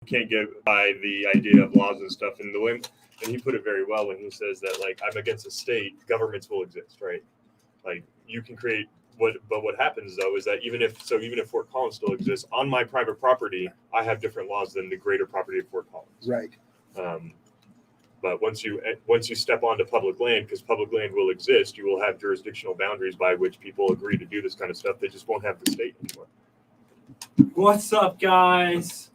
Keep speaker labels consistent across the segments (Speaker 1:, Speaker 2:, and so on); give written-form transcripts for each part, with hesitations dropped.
Speaker 1: can't get by the idea of laws and stuff. And he put it very well when he says that, like, I'm against a state, governments will exist, right? Like, you can create but what happens though is that even if Fort Collins still exists on my private property, I have different laws than the greater property of Fort Collins.
Speaker 2: Right.
Speaker 1: But once you step onto public land, because public land will exist, you will have jurisdictional boundaries by which people agree to do this kind of stuff. They just won't have the state anymore.
Speaker 3: What's up, guys?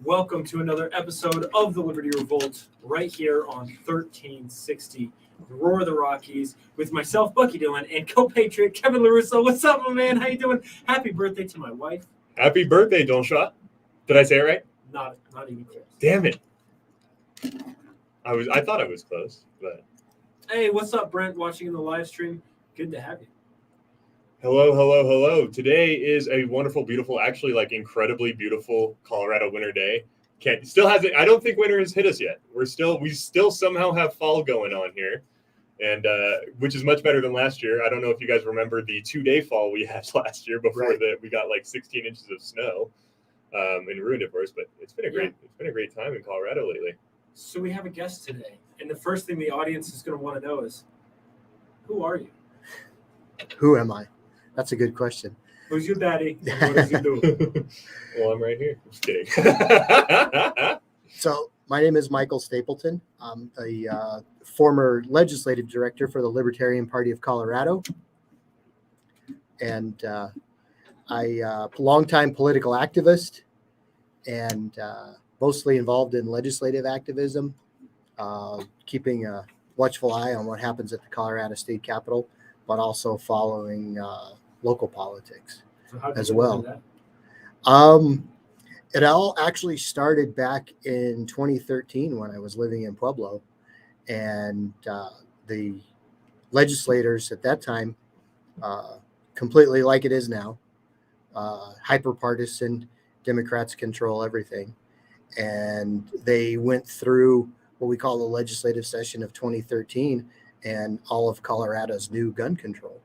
Speaker 3: Welcome to another episode of the Liberty Revolt right here on 1360, the Roar of the Rockies, with myself, Bucky Dillon, and co-patriot Kevin LaRusso. What's up, my man? How you doing? Happy birthday to my wife.
Speaker 1: Happy birthday, Donshaw. Did I say it right?
Speaker 3: Not even close.
Speaker 1: Damn it. I thought I was close, but
Speaker 3: hey, what's up, Brent? Watching in the live stream. Good to have you.
Speaker 1: Hello. Today is a wonderful, beautiful, actually, like, incredibly beautiful Colorado winter day. I don't think winter has hit us yet. We still somehow have fall going on here, and which is much better than last year. I don't know if you guys remember the 2-day fall we had last year before that we got like 16 inches of snow, and ruined it for us. But it's been a great time in Colorado lately.
Speaker 3: So we have a guest today, and the first thing the audience is going to want to know is, who are you?
Speaker 2: Who am I? That's a good question.
Speaker 3: Who's your daddy? What does he do?
Speaker 1: Well, I'm right here. Just kidding.
Speaker 2: So my name is Michael Stapleton. I'm a former legislative director for the Libertarian Party of Colorado. And I longtime political activist and mostly involved in legislative activism, keeping a watchful eye on what happens at the Colorado State Capitol, but also following local politics as well. It all actually started back in 2013 when I was living in Pueblo, and the legislators at that time, completely like it is now, hyper-partisan, Democrats control everything. And they went through what we call the legislative session of 2013 and all of Colorado's new gun control.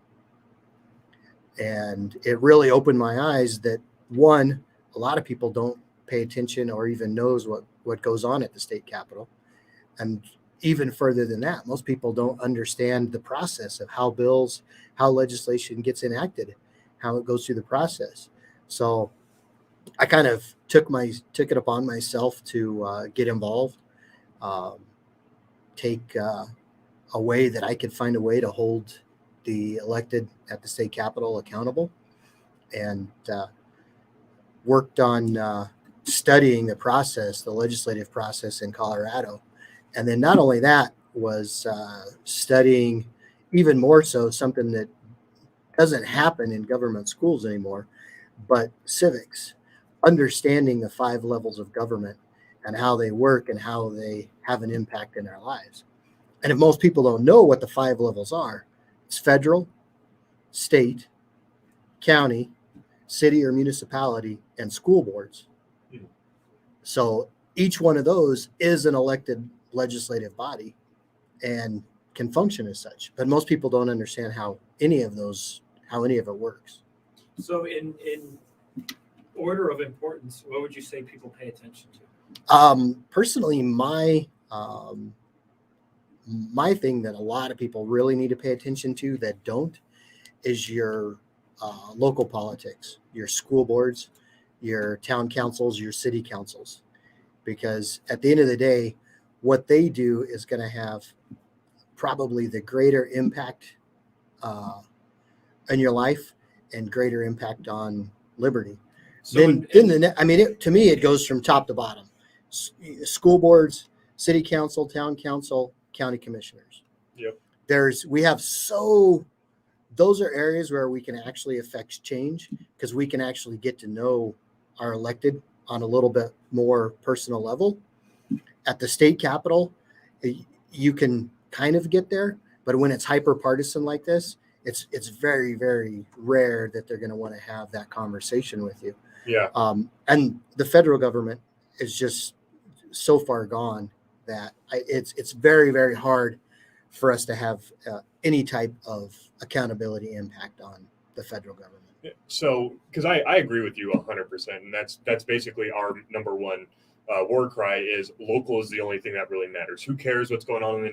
Speaker 2: And it really opened my eyes that, one, a lot of people don't pay attention or even knows what goes on at the state capitol. And even further than that, most people don't understand the process of how legislation gets enacted, how it goes through the process. So I kind of took it upon myself to get involved, take a way that I could find a way to hold the elected at the state capitol accountable, and worked on studying the legislative process in Colorado. And then not only that, was studying even more so something that doesn't happen in government schools anymore, but civics, understanding the 5 levels of government and how they work and how they have an impact in our lives. And if most people don't know what the 5 levels are, it's federal, state, county, city or municipality, and school boards. So each one of those is an elected legislative body and can function as such. But most people don't understand how any of it works.
Speaker 3: So in order of importance, what would you say people pay attention to?
Speaker 2: Personally, my thing that a lot of people really need to pay attention to that don't is your local politics, your school boards, your town councils, your city councils, because at the end of the day, what they do is going to have probably the greater impact in your life and greater impact on liberty. To me, it goes from top to bottom. School boards, city council, town council, county commissioners.
Speaker 1: Yep.
Speaker 2: Those are areas where we can actually affect change, because we can actually get to know our elected on a little bit more personal level. At the state capitol, you can kind of get there, but when it's hyper partisan like this, it's very, very rare that they're going to want to have that conversation with you.
Speaker 1: Yeah.
Speaker 2: And the federal government is just so far gone that it's very, very hard for us to have any type of accountability impact on the federal government.
Speaker 1: So, because I agree with you 100%, and that's basically our number one war cry is local is the only thing that really matters. Who cares what's going on in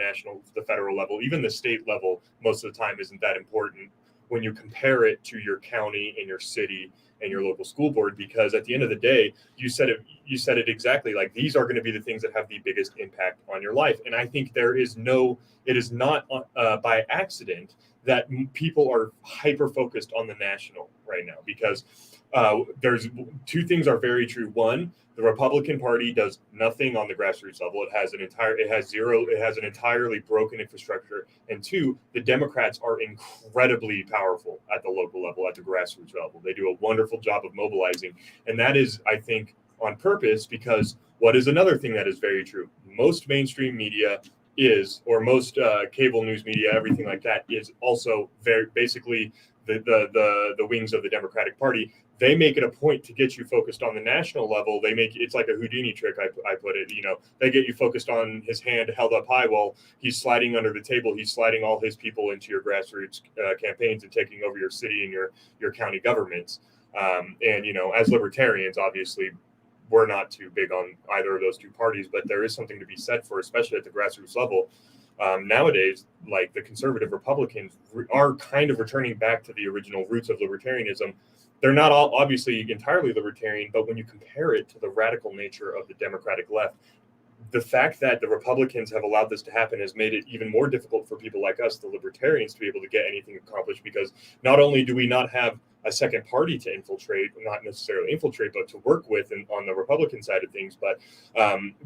Speaker 1: the federal level, even the state level? Most of the time, isn't that important when you compare it to your county and your city and your local school board, because at the end of the day, you said it exactly, like these are going to be the things that have the biggest impact on your life. And I think it is not by accident that people are hyper focused on the national right now, because there's two things are very true. One, the Republican Party does nothing on the grassroots level. It has an entirely broken infrastructure. And two, the Democrats are incredibly powerful at the local level, at the grassroots level. They do a wonderful job of mobilizing. And that is, I think, on purpose, because what is another thing that is very true? Most mainstream media or most cable news media, everything like that, is also very basically the wings of the Democratic Party. They make it a point to get you focused on the national level. It's like a Houdini trick. I put it. They get you focused on his hand held up high while he's sliding under the table. He's sliding all his people into your grassroots campaigns and taking over your city and your county governments. And as libertarians, obviously, we're not too big on either of those two parties, but there is something to be said for, especially at the grassroots level. Nowadays, like the conservative Republicans are kind of returning back to the original roots of libertarianism. They're not all obviously entirely libertarian, but when you compare it to the radical nature of the Democratic left, the fact that the Republicans have allowed this to happen has made it even more difficult for people like us, the libertarians, to be able to get anything accomplished, because not only do we not have a second party to infiltrate, not necessarily infiltrate, but to work with on the Republican side of things. But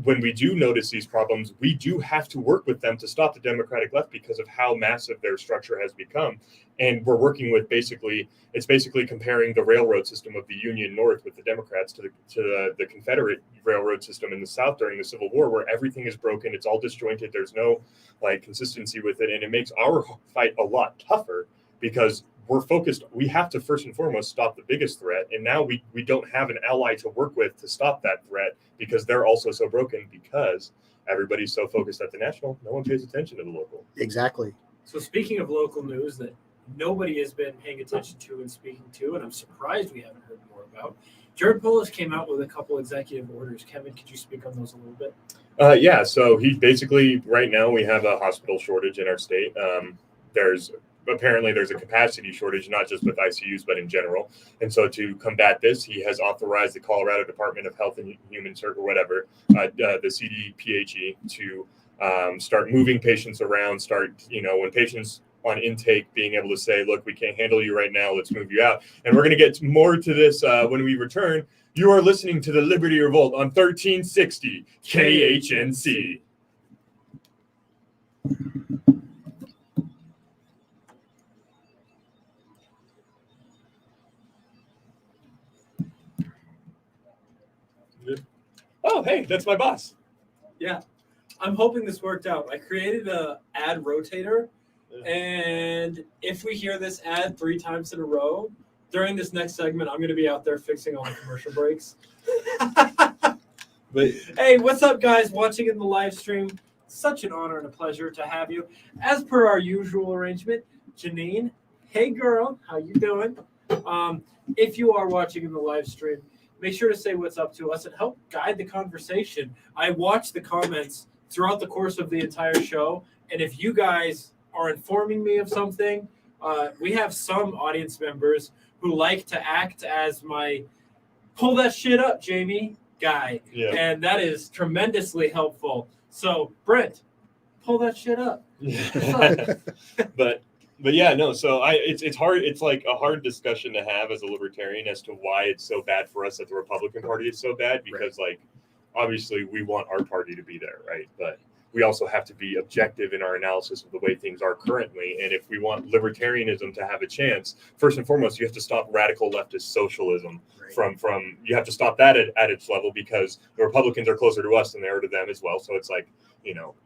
Speaker 1: when we do notice these problems, we do have to work with them to stop the Democratic left because of how massive their structure has become. And we're working with it's basically comparing the railroad system of the Union North with the Democrats to the Confederate railroad system in the South during the Civil War, where everything is broken. It's all disjointed. There's no consistency with it. And it makes our fight a lot tougher because we're focused. We have to first and foremost stop the biggest threat. And now we don't have an ally to work with to stop that threat because they're also so broken, because everybody's so focused at the national. No one pays attention to the local.
Speaker 2: Exactly.
Speaker 3: So speaking of local news that nobody has been paying attention to and speaking to, and I'm surprised we haven't heard more about, Jared Polis came out with a couple executive orders. Kevin, could you speak on those a little bit?
Speaker 1: Yeah. So he basically, right now we have a hospital shortage in our state. There's a capacity shortage, not just with ICUs, but in general. And so to combat this, he has authorized the Colorado Department of Health and Human Services, or whatever, the CDPHE, to start moving patients around, when patients on intake being able to say, look, we can't handle you right now, let's move you out. And we're going to get more to this when we return. You are listening to the Liberty Revolt on 1360 KHNC. Oh, hey, that's my boss.
Speaker 3: Yeah. I'm hoping this worked out. I created a ad rotator, and if we hear this ad 3 times in a row, during this next segment, I'm going to be out there fixing all the commercial breaks.
Speaker 1: But
Speaker 3: hey, what's up, guys, watching in the live stream? Such an honor and a pleasure to have you. As per our usual arrangement, Janine, hey, girl, how you doing? If you are watching in the live stream, make sure to say what's up to us and help guide the conversation. I watch the comments throughout the course of the entire show, and if you guys are informing me of something, we have some audience members who like to act as my pull that shit up, Jamie guy, and that is tremendously helpful. So, Brent, pull that shit up.
Speaker 1: But yeah, no. So it's hard. It's like a hard discussion to have as a libertarian as to why it's so bad for us that the Republican Party is so bad. Because obviously we want our party to be there, right? But we also have to be objective in our analysis of the way things are currently. And if we want libertarianism to have a chance, first and foremost, you have to stop radical leftist socialism from you have to stop that at its level, because the Republicans are closer to us than they are to them as well. So it's like,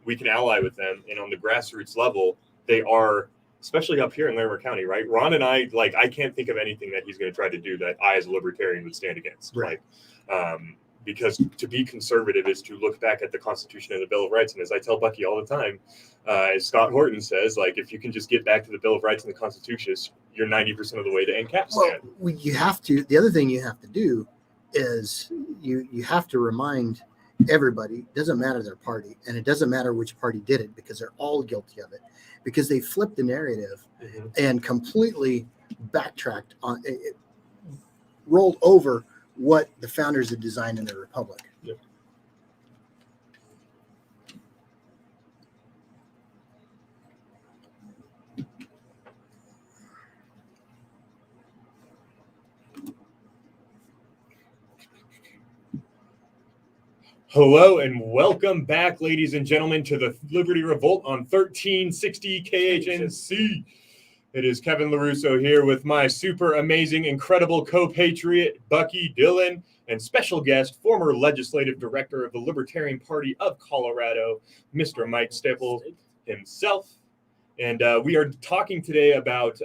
Speaker 1: we can ally with them. And on the grassroots level, they are, especially up here in Larimer County, right? Ron and I can't think of anything that he's going to try to do that I as a libertarian would stand against.
Speaker 2: Right.
Speaker 1: Because to be conservative is to look back at the Constitution and the Bill of Rights. And as I tell Bucky all the time, as Scott Horton says, if you can just get back to the Bill of Rights and the Constitution, you're 90% of the way to NCAP
Speaker 2: Well,
Speaker 1: stand.
Speaker 2: you have to. The other thing you have to do is you have to remind everybody. It doesn't matter their party, and it doesn't matter which party did it, because they're all guilty of it, because they flipped the narrative and completely backtracked on it, rolled over what the founders had designed in the republic.
Speaker 1: Yep. Hello and welcome back, ladies and gentlemen, to the Liberty Revolt on 1360 KHNC. It is Kevin LaRusso here with my super amazing, incredible co-patriot, Bucky Dillon, and special guest, former legislative director of the Libertarian Party of Colorado, Mr. Mike Stapleton himself. And we are talking today about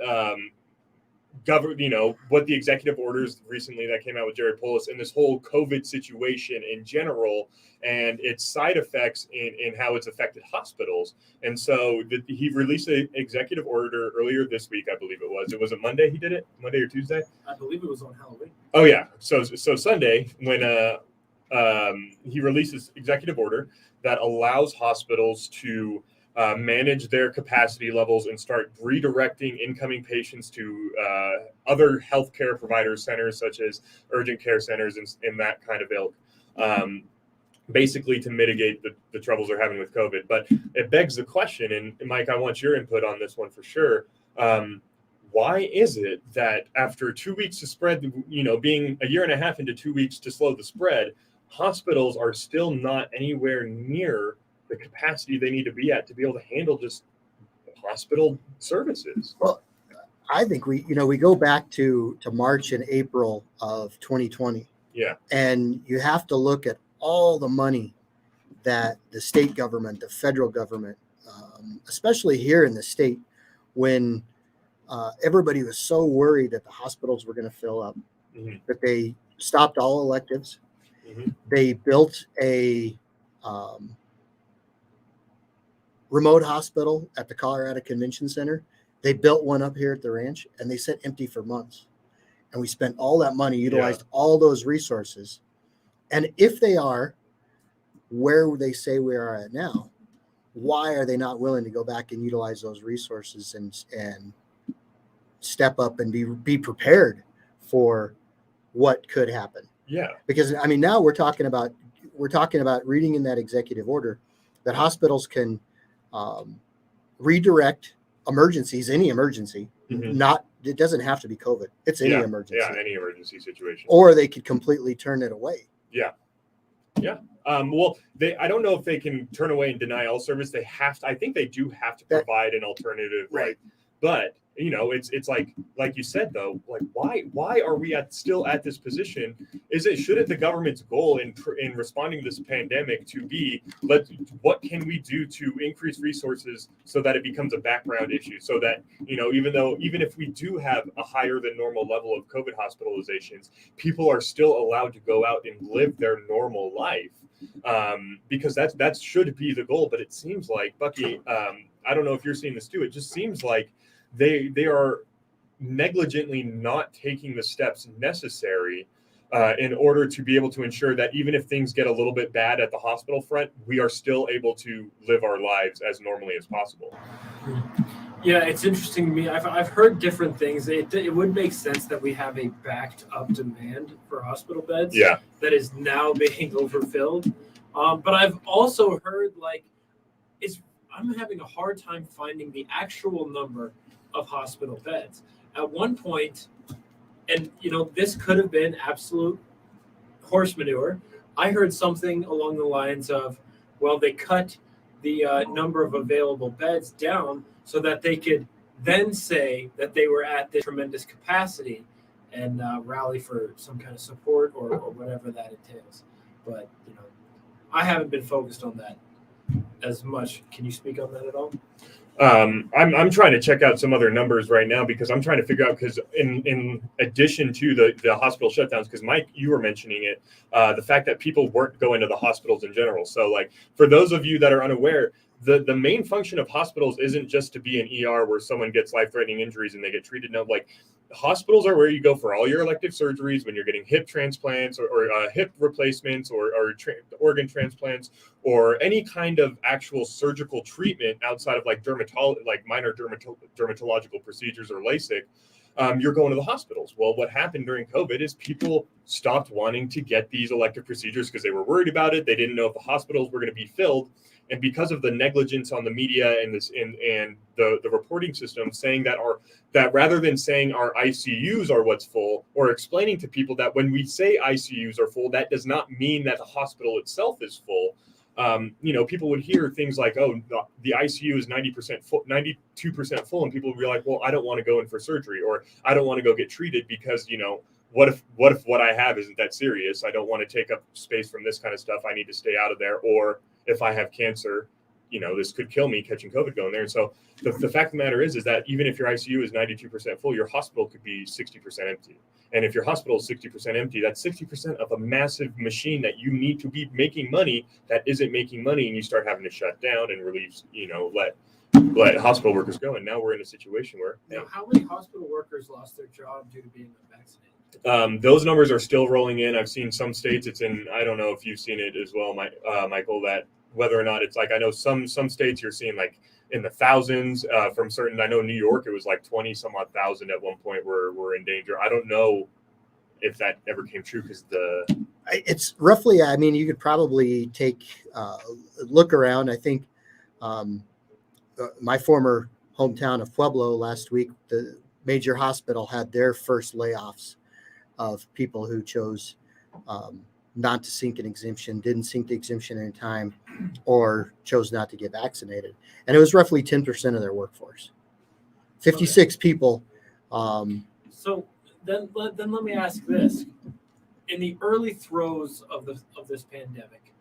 Speaker 1: what the executive orders recently that came out with Jared Polis and this whole COVID situation in general and its side effects in how it's affected hospitals. And so he released an executive order earlier this week, I believe it was. It was a Monday he did it? Monday or Tuesday?
Speaker 3: I believe it was on Halloween.
Speaker 1: Oh, yeah. So Sunday, when he released this executive order that allows hospitals to manage their capacity levels and start redirecting incoming patients to other healthcare provider centers, such as urgent care centers and that kind of ilk, basically to mitigate the troubles they're having with COVID. But it begs the question, and Mike, I want your input on this one for sure. Why is it that after 2 weeks to spread, being a year and a half into 2 weeks to slow the spread, hospitals are still not anywhere near the capacity they need to be at to be able to handle just hospital services?
Speaker 2: Well, I think we go back to March and April of 2020.
Speaker 1: Yeah.
Speaker 2: And you have to look at all the money that the state government, the federal government, especially here in the state, when everybody was so worried that the hospitals were going to fill up, that they stopped all electives. They built a remote hospital at the Colorado Convention Center. They built one up here at the ranch, and they sat empty for months. And we spent all that money, utilized all those resources. And if they are where they say we are at now, why are they not willing to go back and utilize those resources and step up and be prepared for what could happen?
Speaker 1: Yeah.
Speaker 2: Because now we're talking about reading in that executive order that hospitals can redirect emergencies, any emergency. It doesn't have to be COVID. It's any emergency.
Speaker 1: Yeah, any emergency situation.
Speaker 2: Or they could completely turn it away.
Speaker 1: Yeah. Well, I don't know if they can turn away and deny all service. They have to. I think they do have to provide an alternative.
Speaker 2: Right.
Speaker 1: But it's like you said though. Like why are we still at this position? Shouldn't the government's goal in responding to this pandemic to be what can we do to increase resources so that it becomes a background issue, so that even if we do have a higher than normal level of COVID hospitalizations, people are still allowed to go out and live their normal life, because that should be the goal. But it seems like, Bucky, I don't know if you're seeing this too. It just seems like they are negligently not taking the steps necessary in order to be able to ensure that even if things get a little bit bad at the hospital front, we are still able to live our lives as normally as possible.
Speaker 3: Yeah, it's interesting to me. I've heard different things. It would make sense that we have a backed up demand for hospital beds that is now being overfilled. But I've also heard I'm having a hard time finding the actual number of hospital beds. At one point, and this could have been absolute horse manure, I heard something along the lines of, well, they cut the number of available beds down so that they could then say that they were at this tremendous capacity and rally for some kind of support or whatever that entails. But I haven't been focused on that as much. Can you speak on that at all?
Speaker 1: I'm trying to check out some other numbers right now because I'm trying to figure out, because in addition to the hospital shutdowns, because Mike, you were mentioning it, the fact that people weren't going to the hospitals in general. So like for those of you that are unaware, the main function of hospitals isn't just to be an ER where someone gets life-threatening injuries and they get treated. No, like hospitals are where you go for all your elective surgeries when you're getting hip transplants or hip replacements or organ transplants or any kind of actual surgical treatment outside of like minor dermatological procedures or LASIK. You're going to the hospitals. Well, what happened during COVID is people stopped wanting to get these elective procedures because they were worried about it. They didn't know if the hospitals were going to be filled. And because of the negligence on the media and the reporting system saying that rather than saying our ICUs are what's full, or explaining to people that when we say ICUs are full, that does not mean that the hospital itself is full. People would hear things like, oh, the ICU is 90% full, 92% full. And people would be like, well, I don't want to go in for surgery, or I don't want to go get treated because, what if what I have isn't that serious? I don't want to take up space from this kind of stuff. I need to stay out of there. Or if I have cancer, this could kill me catching COVID going there. And so the fact of the matter is that even if your ICU is 92% full, your hospital could be 60% empty. And if your hospital is 60% empty, that's 60% of a massive machine that you need to be making money that isn't making money, and you start having to shut down and relieve, let hospital workers go. And now we're in a situation where
Speaker 3: how many hospital workers lost their job due to being unvaccinated?
Speaker 1: Those numbers are still rolling in. I've seen some states. I don't know if you've seen it as well, Michael, that whether or not it's like, I know some states you're seeing like in the thousands from certain. I know New York, it was like 20 some odd thousand at one point were in danger. I don't know if that ever came true because
Speaker 2: it's roughly, I mean, you could probably take a look around. I think my former hometown of Pueblo last week, the major hospital had their first layoffs of people who chose not to seek an exemption, didn't seek the exemption in time, or chose not to get vaccinated. And it was roughly 10% of their workforce. 56 people.
Speaker 3: So then let me ask this. In the early throes of this pandemic,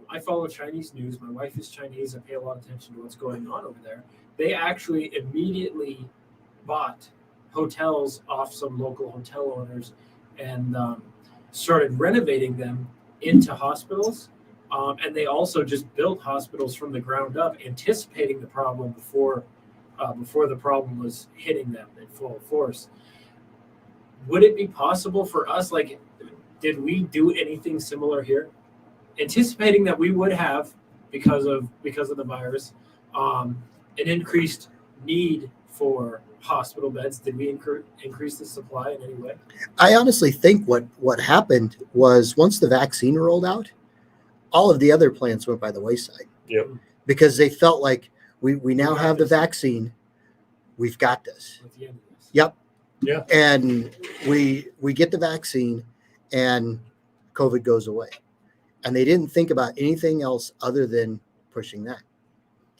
Speaker 3: I follow Chinese news. My wife is Chinese. I pay a lot of attention to what's going on over there. They actually immediately bought hotels off some local hotel owners and started renovating them into hospitals. And they also just built hospitals from the ground up, anticipating the problem before the problem was hitting them in full force. Would it be possible for us, did we do anything similar here? Anticipating that we would have, because of the virus, an increased need for hospital beds, did we increase the supply in any way?
Speaker 2: I honestly think what happened was once the vaccine rolled out, all of the other plans went by the wayside.
Speaker 1: Yep.
Speaker 2: Because they felt like we now have the vaccine, we've got this.
Speaker 3: At the end of this.
Speaker 2: Yep.
Speaker 1: Yeah.
Speaker 2: And we get the vaccine and COVID goes away. And they didn't think about anything else other than pushing that.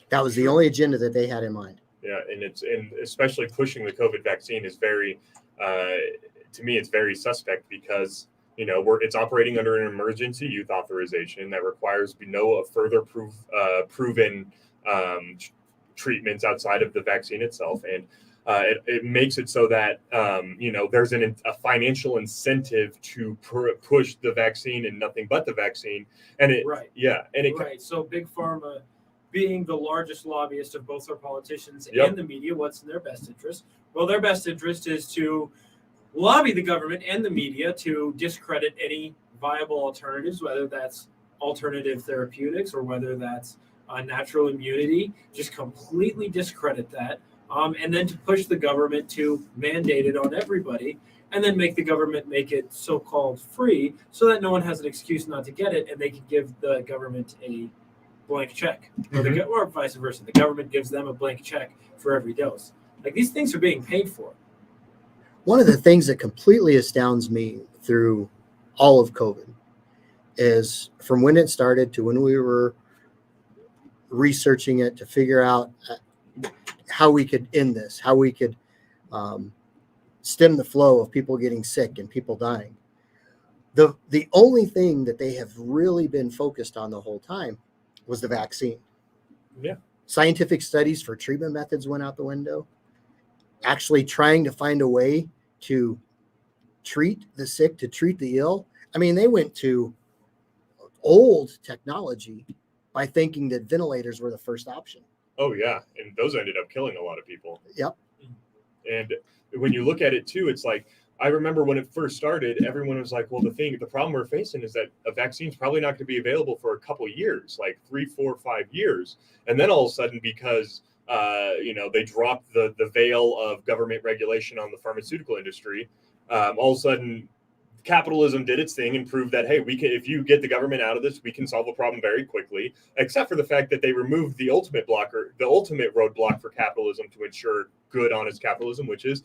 Speaker 2: That was the only agenda that they had in mind.
Speaker 1: Yeah, and especially pushing the COVID vaccine is very, to me, it's very suspect because it's operating under an emergency use authorization that requires no further proven treatments outside of the vaccine itself, and it makes it so that there's a financial incentive to push the vaccine and nothing but the vaccine, and
Speaker 3: right. So big pharma, being the largest lobbyist of both our politicians and the media, what's in their best interest? Well, their best interest is to lobby the government and the media to discredit any viable alternatives, whether that's alternative therapeutics or whether that's natural immunity, just completely discredit that. And then to push the government to mandate it on everybody, and then make the government make it so-called free so that no one has an excuse not to get it, and they can give the government a blank check, or vice versa. The government gives them a blank check for every dose. These things are being paid for.
Speaker 2: One of the things that completely astounds me through all of COVID is from when it started to when we were researching it to figure out how we could end this, how we could stem the flow of people getting sick and people dying. The only thing that they have really been focused on the whole time was the vaccine.
Speaker 1: Yeah.
Speaker 2: Scientific studies for treatment methods went out the window. Actually trying to find a way to treat the sick, to treat the ill. I mean, they went to old technology by thinking that ventilators were the first option.
Speaker 1: Oh yeah, and those ended up killing a lot of people.
Speaker 2: Yep.
Speaker 1: And when you look at it too, it's like, I remember when it first started, everyone was like, well, the problem we're facing is that a vaccine's probably not going to be available for a couple of years, like 3, 4, 5 years. And then all of a sudden, because they dropped the veil of government regulation on the pharmaceutical industry, all of a sudden capitalism did its thing and proved that, hey, we can, if you get the government out of this, we can solve a problem very quickly, except for the fact that they removed the ultimate roadblock for capitalism to ensure good, honest capitalism, which is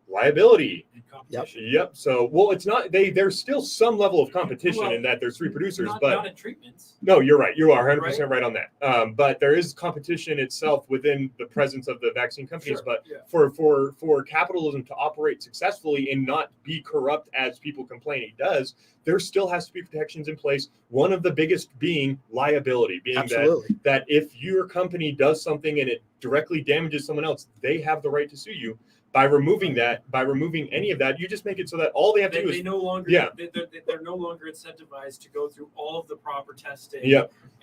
Speaker 1: liability. Yep. So, well, it's not, there's still some level of competition in that there's 3 producers, but
Speaker 3: not in treatments.
Speaker 1: No, you're right. You are 100% right on that. But there is competition itself within the presence of the vaccine companies.
Speaker 3: Sure,
Speaker 1: but
Speaker 3: yeah.
Speaker 1: for capitalism to operate successfully and not be corrupt as people complain it does, there still has to be protections in place. One of the biggest being liability, being
Speaker 2: Absolutely.
Speaker 1: that if your company does something and it directly damages someone else, they have the right to sue you. By removing any of that, you just make it so that all they have to do is
Speaker 3: they're no longer incentivized to go through all of the proper testing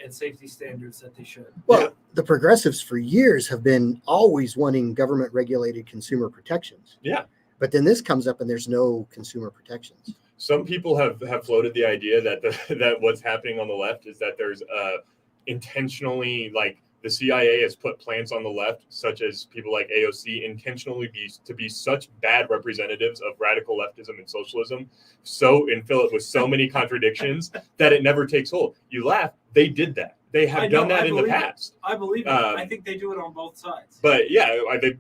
Speaker 3: and safety standards that they should.
Speaker 2: Well, the progressives for years have been always wanting government regulated consumer protections.
Speaker 1: Yeah.
Speaker 2: But then this comes up and there's no consumer protections.
Speaker 1: Some people have floated the idea that that what's happening on the left is that there's intentionally, like, the CIA has put plants on the left, such as people like AOC, intentionally to be such bad representatives of radical leftism and socialism, and fill it with so many contradictions that it never takes hold. You laugh. They did that. They have done that in the past.
Speaker 3: I believe it. I think they do it on both sides.
Speaker 1: But yeah,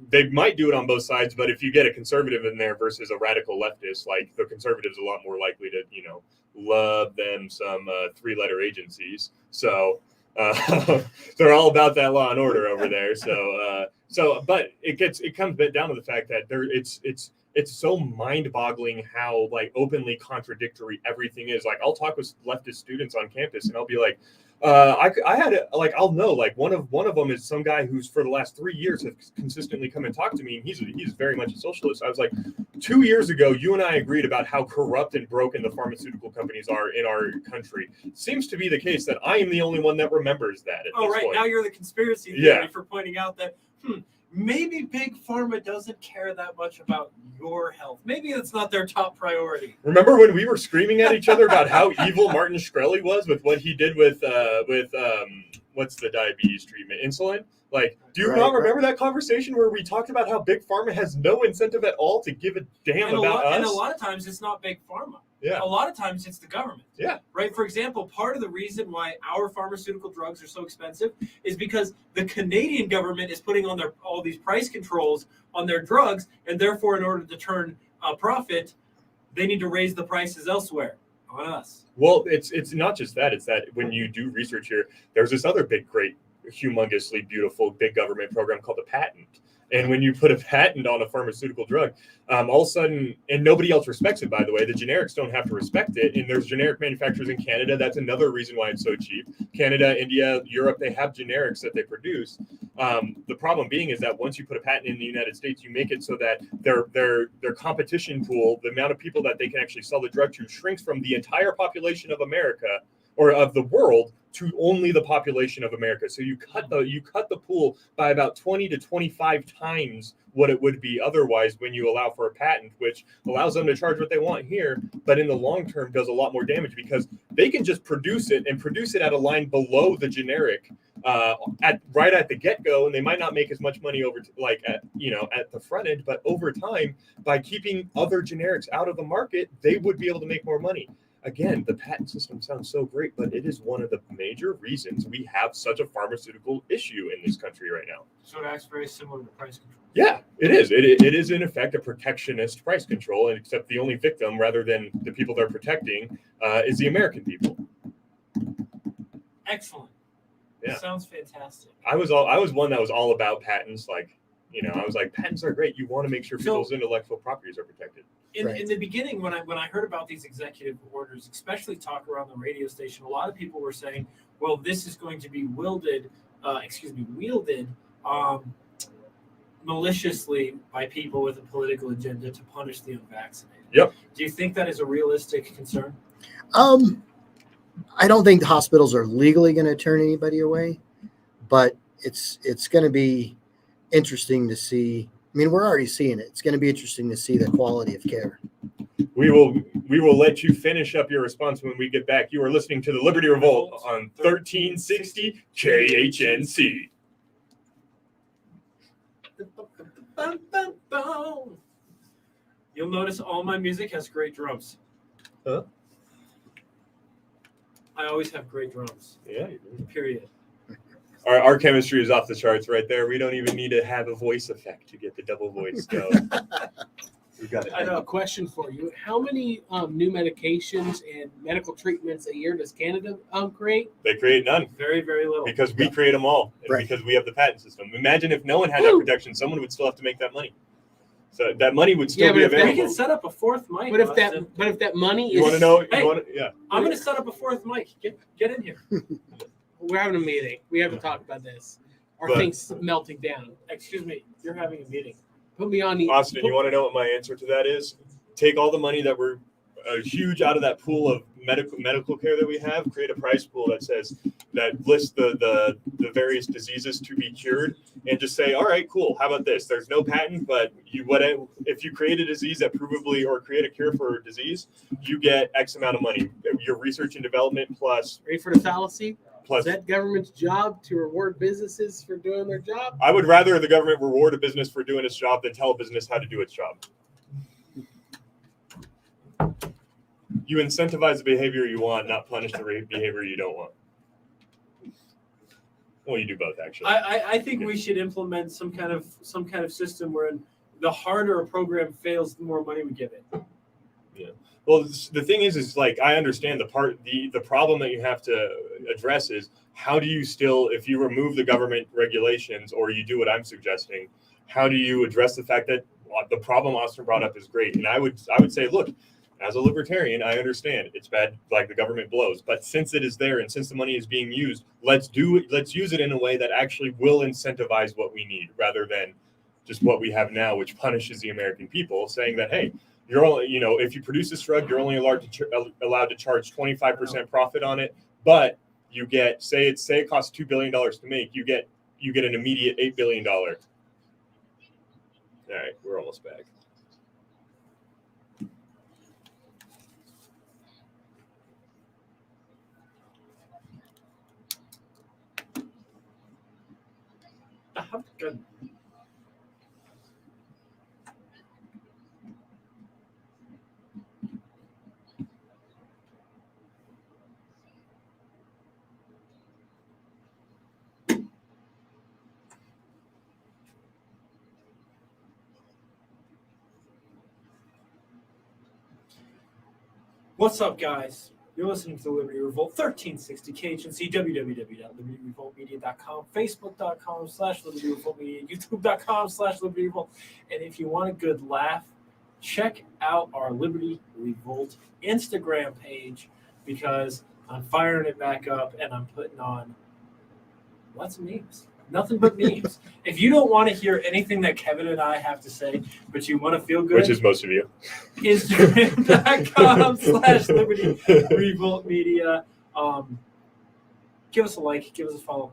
Speaker 1: they might do it on both sides. But if you get a conservative in there versus a radical leftist, like, the conservative's a lot more likely to, love them some 3-letter agencies. So. They're all about that law and order over there. But it comes down to the fact that it's so mind-boggling how, like, openly contradictory everything is. Like, I'll talk with leftist students on campus and I'll be like, I'll know, like, one of them is some guy who's for the last 3 years have consistently come and talked to me, and he's very much a socialist. I was like, 2 years ago, you and I agreed about how corrupt and broken the pharmaceutical companies are in our country. Seems to be the case that I am the only one that remembers that at this point.
Speaker 3: Now you're the conspiracy theory for pointing out that maybe Big Pharma doesn't care that much about your health. Maybe it's not their top priority.
Speaker 1: Remember when we were screaming at each other about how evil Martin Shkreli was with what he did with what's the diabetes treatment? Insulin? Like, do you not remember that conversation where we talked about how Big Pharma has no incentive at all to give a damn about us?
Speaker 3: And a lot of times it's not Big Pharma.
Speaker 1: Yeah.
Speaker 3: A lot of times it's the government.
Speaker 1: Yeah.
Speaker 3: Right? For example, part of the reason why our pharmaceutical drugs are so expensive is because the Canadian government is putting on all these price controls on their drugs, and therefore, in order to turn a profit, they need to raise the prices elsewhere on us.
Speaker 1: Well, it's not just that. It's that when you do research here, there's this other great, humongously beautiful big government program called the patent. And when you put a patent on a pharmaceutical drug, all of a sudden, and nobody else respects it, by the way, the generics don't have to respect it. And there's generic manufacturers in Canada. That's another reason why it's so cheap. Canada, India, Europe, they have generics that they produce. The problem being is that once you put a patent in the United States, you make it so that their competition pool, the amount of people that they can actually sell the drug to, shrinks from the entire population of America or of the world to only the population of America. So you cut the pool by about 20 to 25 times what it would be otherwise when you allow for a patent, which allows them to charge what they want here, but in the long term does a lot more damage because they can just produce it at a line below the generic right at the get-go, and they might not make as much money at the front end, but over time, by keeping other generics out of the market, they would be able to make more money. Again, the patent system sounds so great, but it is one of the major reasons we have such a pharmaceutical issue in this country right now.
Speaker 3: So it acts very similar to price control.
Speaker 1: Yeah, it is. It is, in effect, a protectionist price control, and except the only victim, rather than the people they're protecting, is the American people.
Speaker 3: Excellent.
Speaker 1: Yeah.
Speaker 3: Sounds fantastic.
Speaker 1: I was one that was all about patents. Like, I was like, patents are great. You want to make sure people's intellectual properties are protected.
Speaker 3: In the beginning, when I heard about these executive orders, especially talk around the radio station, a lot of people were saying, well, this is going to be wielded wielded maliciously by people with a political agenda to punish the unvaccinated.
Speaker 1: Yep.
Speaker 3: Do you think that is a realistic concern?
Speaker 2: I don't think the hospitals are legally going to turn anybody away, but it's going to be interesting to see. I mean, we're already seeing it. It's going to be interesting to see the quality of care.
Speaker 1: We will let you finish up your response when we get back. You are listening to the Liberty Revolt on 1360 KHNC.
Speaker 3: You'll notice all my music has great drums.
Speaker 1: Huh?
Speaker 3: I always have great drums.
Speaker 1: Yeah.
Speaker 3: Period.
Speaker 1: Our chemistry is off the charts right there. We don't even need to have a voice effect to get the double voice going. We got it.
Speaker 4: I have a question for you. How many new medications and medical treatments a year does Canada create?
Speaker 1: They create none
Speaker 3: Very, very little.
Speaker 1: because we create them all, and
Speaker 2: Right.
Speaker 1: because we have the patent system. Imagine if no one had that protection, someone would still have to make that money. So that money would still
Speaker 4: Yeah,
Speaker 1: be
Speaker 4: but if that-
Speaker 3: We
Speaker 1: available.
Speaker 3: can set up a fourth mic.
Speaker 4: But if
Speaker 3: Austin.
Speaker 4: that money
Speaker 1: You
Speaker 4: is,
Speaker 1: want to know?
Speaker 3: Hey.
Speaker 1: You want to? Yeah.
Speaker 3: I'm going to set up a fourth mic. Get in here.
Speaker 4: we're having a meeting. We haven't talked about this. Our
Speaker 1: But-
Speaker 4: thing's melting down.
Speaker 3: Excuse me. You're having a meeting.
Speaker 4: Put me on the
Speaker 1: Austin, you want to know what my answer to that is? Take all the money that we're huge out of that pool of medical care that we have, create a price pool that says that lists the various diseases to be cured, and just say, all right, cool. How about this? There's no patent, but if you create a disease that provably or create a cure for a disease, you get X amount of money. Your research and development plus.
Speaker 4: Ready for the fallacy? Is that government's job to reward businesses for doing their job?
Speaker 1: I would rather the government reward a business for doing its job than tell a business how to do its job. You incentivize the behavior you want, not punish the behavior you don't want. Well, you do both, actually.
Speaker 3: I think we should implement some kind of system where the harder a program fails, the more money we give it.
Speaker 1: Well, the thing is like I understand the problem that you have to address is how do you still, if you remove the government regulations or you do what I'm suggesting, how do you address the fact that the problem Austin brought up is great? And I would say, look, as a libertarian, I understand it's bad, like the government blows, but since it is there and since the money is being used, let's use it in a way that actually will incentivize what we need rather than just what we have now, which punishes the American people, saying that, hey, you're only, if you produce this drug, you're only allowed to charge 25% profit on it, but you get, say it costs $2 billion to make, you get an immediate $8 billion. All right, we're almost back.
Speaker 3: Good. What's up, guys? You're listening to the Liberty Revolt 1360 KHNC, www.libertyrevoltmedia.com, facebook.com/Liberty Revolt Media, youtube.com/Liberty Revolt. And if you want a good laugh, check out our Liberty Revolt Instagram page because I'm firing it back up and I'm putting on lots of memes. Nothing but memes. If you don't want to hear anything that Kevin and I have to say, but you want to feel good,
Speaker 1: Which is most of you.
Speaker 3: Instagram.com/Liberty Revolt Media. Give us a like, give us a follow.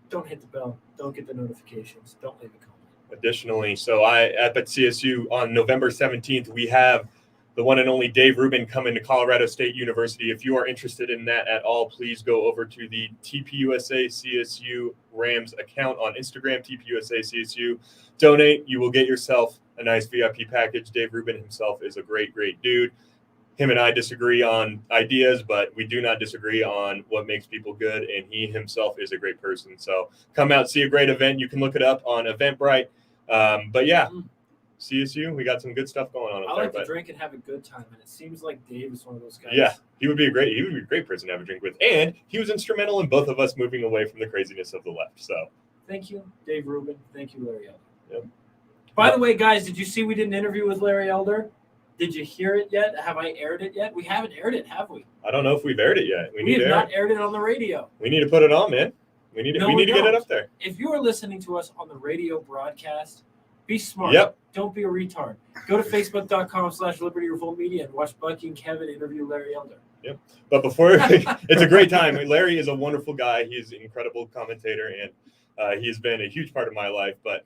Speaker 3: Don't hit the bell. Don't get the notifications. Don't leave a comment.
Speaker 1: Additionally, so at CSU on November 17th, we have the one and only Dave Rubin coming to Colorado State University. If you are interested in that at all, please go over to the TPUSA CSU Rams account on Instagram, TPUSA CSU. Donate. You will get yourself a nice VIP package. Dave Rubin himself is a great, great dude. Him and I disagree on ideas, but we do not disagree on what makes people good, and he himself is a great person. So come out, see a great event. You can look it up on Eventbrite. But yeah, CSU, we got some good stuff going on.
Speaker 3: I like to drink and have a good time, and it seems like Dave is one of those guys.
Speaker 1: Yeah, he would be a great person to have a drink with, and he was instrumental in both of us moving away from the craziness of the left. So
Speaker 3: thank you, Dave Rubin. Thank you, Larry Elder.
Speaker 1: Yep.
Speaker 3: By the way, guys, did you see we did an interview with Larry Elder? Did you hear it yet? Have I aired it yet? We haven't aired it, have we?
Speaker 1: I don't know if we've aired it yet.
Speaker 3: We have not aired it on the radio.
Speaker 1: We need to put it on, man. We need
Speaker 3: No,
Speaker 1: we
Speaker 3: we
Speaker 1: need to get it
Speaker 3: don't.
Speaker 1: up there.
Speaker 3: If you are listening to us on the radio broadcast, be smart.
Speaker 1: Yep.
Speaker 3: Don't be a retard. Go to facebook.com/Liberty Revolt Media and watch Bucky and Kevin interview Larry Elder.
Speaker 1: But before, it's a great time. Larry is a wonderful guy. He's an incredible commentator, and he's been a huge part of my life. But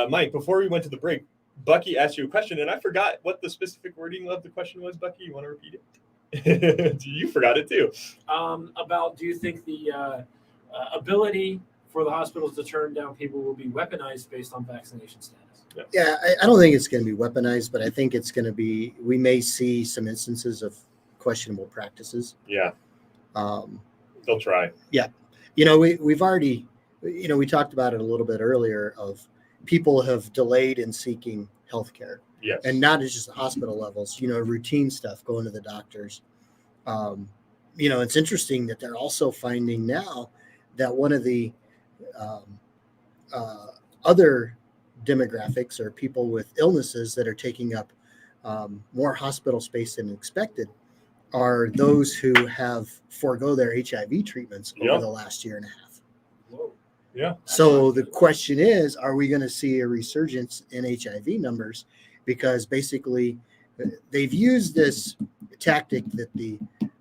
Speaker 1: Mike, before we went to the break, Bucky asked you a question, and I forgot what the specific wording of the question was. Bucky, you want to repeat it? You forgot it too.
Speaker 3: About, do you think the ability for the hospitals to turn down people will be weaponized based on vaccination status?
Speaker 2: Yeah, I don't think it's going to be weaponized, but I think it's going to be, we may see some instances of questionable practices.
Speaker 1: Yeah,
Speaker 2: Um,
Speaker 1: they'll try.
Speaker 2: we've already, we talked about it a little bit earlier of people have delayed in seeking healthcare,
Speaker 1: Yes.
Speaker 2: and not just the hospital levels, routine stuff, going to the doctors. It's interesting that they're also finding now that one of the other demographics are people with illnesses that are taking up more hospital space than expected are those who have forego their HIV treatments over the last year and a half.
Speaker 3: Whoa.
Speaker 1: Yeah.
Speaker 2: So the question is, are we going to see a resurgence in HIV numbers? Because basically they've used this tactic that the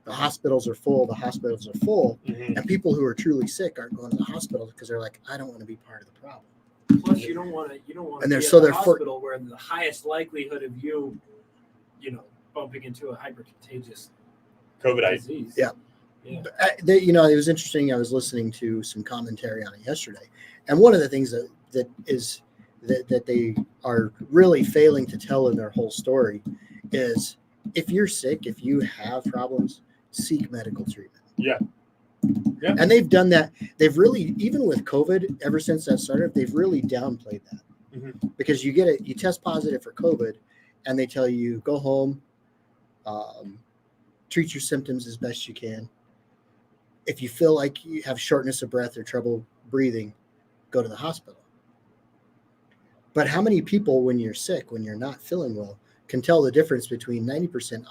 Speaker 2: hospitals are full,
Speaker 1: Mhm.
Speaker 2: and people who are truly sick aren't going to the hospital because they're like, I don't want to be part of the problem.
Speaker 3: Plus, you don't want to
Speaker 2: And
Speaker 3: be
Speaker 2: they're-
Speaker 3: at
Speaker 2: so
Speaker 3: the
Speaker 2: they're
Speaker 3: hospital where the highest likelihood of you bumping into a hypercontagious
Speaker 1: COVID.
Speaker 3: disease.
Speaker 2: Yeah.
Speaker 3: Yeah.
Speaker 2: It was interesting. I was listening to some commentary on it yesterday, and one of the things that they are really failing to tell in their whole story is, if you're sick, if you have problems, seek medical treatment.
Speaker 1: Yeah. Yeah.
Speaker 2: And they've done that. They've really, even with COVID, ever since that started, they've really downplayed that.
Speaker 1: Mhm.
Speaker 2: Because you test positive for COVID, and they tell you go home, treat your symptoms as best you can. If you feel like you have shortness of breath or trouble breathing, go to the hospital. But how many people, when you're sick, when you're not feeling well, can tell the difference between 90%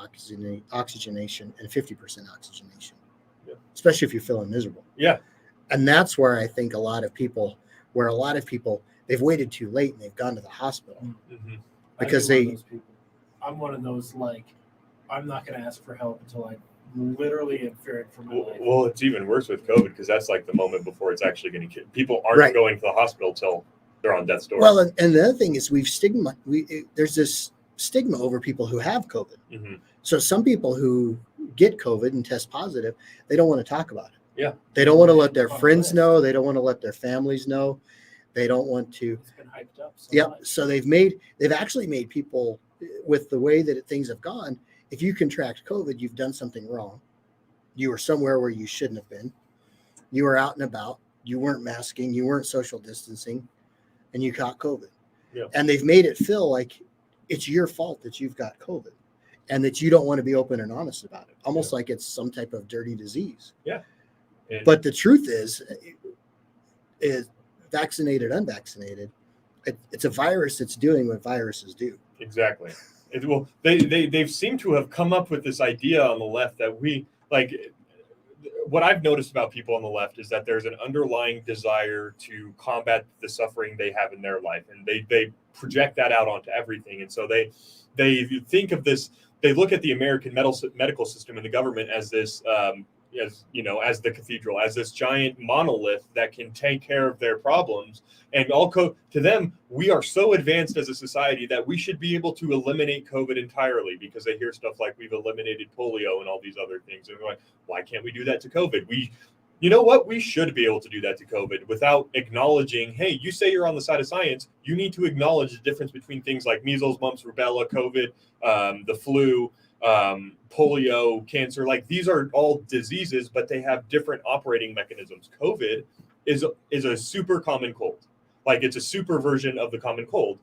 Speaker 2: oxygenation and 50% oxygenation?
Speaker 1: Yeah.
Speaker 2: Especially if you're feeling miserable.
Speaker 1: Yeah.
Speaker 2: And that's where I think a lot of people, they've waited too late and they've gone to the hospital.
Speaker 1: Mhm.
Speaker 2: Because
Speaker 3: I'm one of those, like, I'm not going to ask for help until I literally am fearing for my life.
Speaker 1: Well, it's even worse with COVID because that's like the moment before it's actually going to kill. People aren't
Speaker 2: Right.
Speaker 1: going to the hospital till they're on death's door.
Speaker 2: Well, and the other thing is there's this stigma over people who have COVID.
Speaker 1: Mhm.
Speaker 2: So some people who get COVID and test positive, they don't want to talk about it.
Speaker 1: Yeah.
Speaker 2: They don't want to let their
Speaker 3: On the
Speaker 2: friends
Speaker 3: list.
Speaker 2: know. They don't want to let their families know. They don't want to.
Speaker 3: It's been hyped up so
Speaker 2: Yep.
Speaker 3: much.
Speaker 2: So they've actually made people, with the way that things have gone, if you contract COVID, you've done something wrong. You were somewhere where you shouldn't have been. You were out and about. You weren't masking. You weren't social distancing, and you caught COVID.
Speaker 1: Yeah.
Speaker 2: And they've made it feel like it's your fault that you've got COVID, and that you don't want to be open and honest about it. Almost like it's some type of dirty disease.
Speaker 1: And-
Speaker 2: But the truth is vaccinated, unvaccinated, it's a virus that's doing what viruses do.
Speaker 1: Exactly. Well, they've seemed to have come up with this idea on the left that what I've noticed about people on the left is that there's an underlying desire to combat the suffering they have in their life, and they project that out onto everything. And so they think of this. They look at the American medical system and the government as this, as the cathedral, as this giant monolith that can take care of their problems. And to them, we are so advanced as a society that we should be able to eliminate COVID entirely, because they hear stuff like we've eliminated polio and all these other things. And they're like, why can't we do that to COVID? You know what? We should be able to do that to COVID without acknowledging, hey, you say you're on the side of science. You need to acknowledge the difference between things like measles, mumps, rubella, COVID, the flu, polio, cancer. Like, these are all diseases, but they have different operating mechanisms. COVID is a super common cold. Like, it's a super version of the common cold.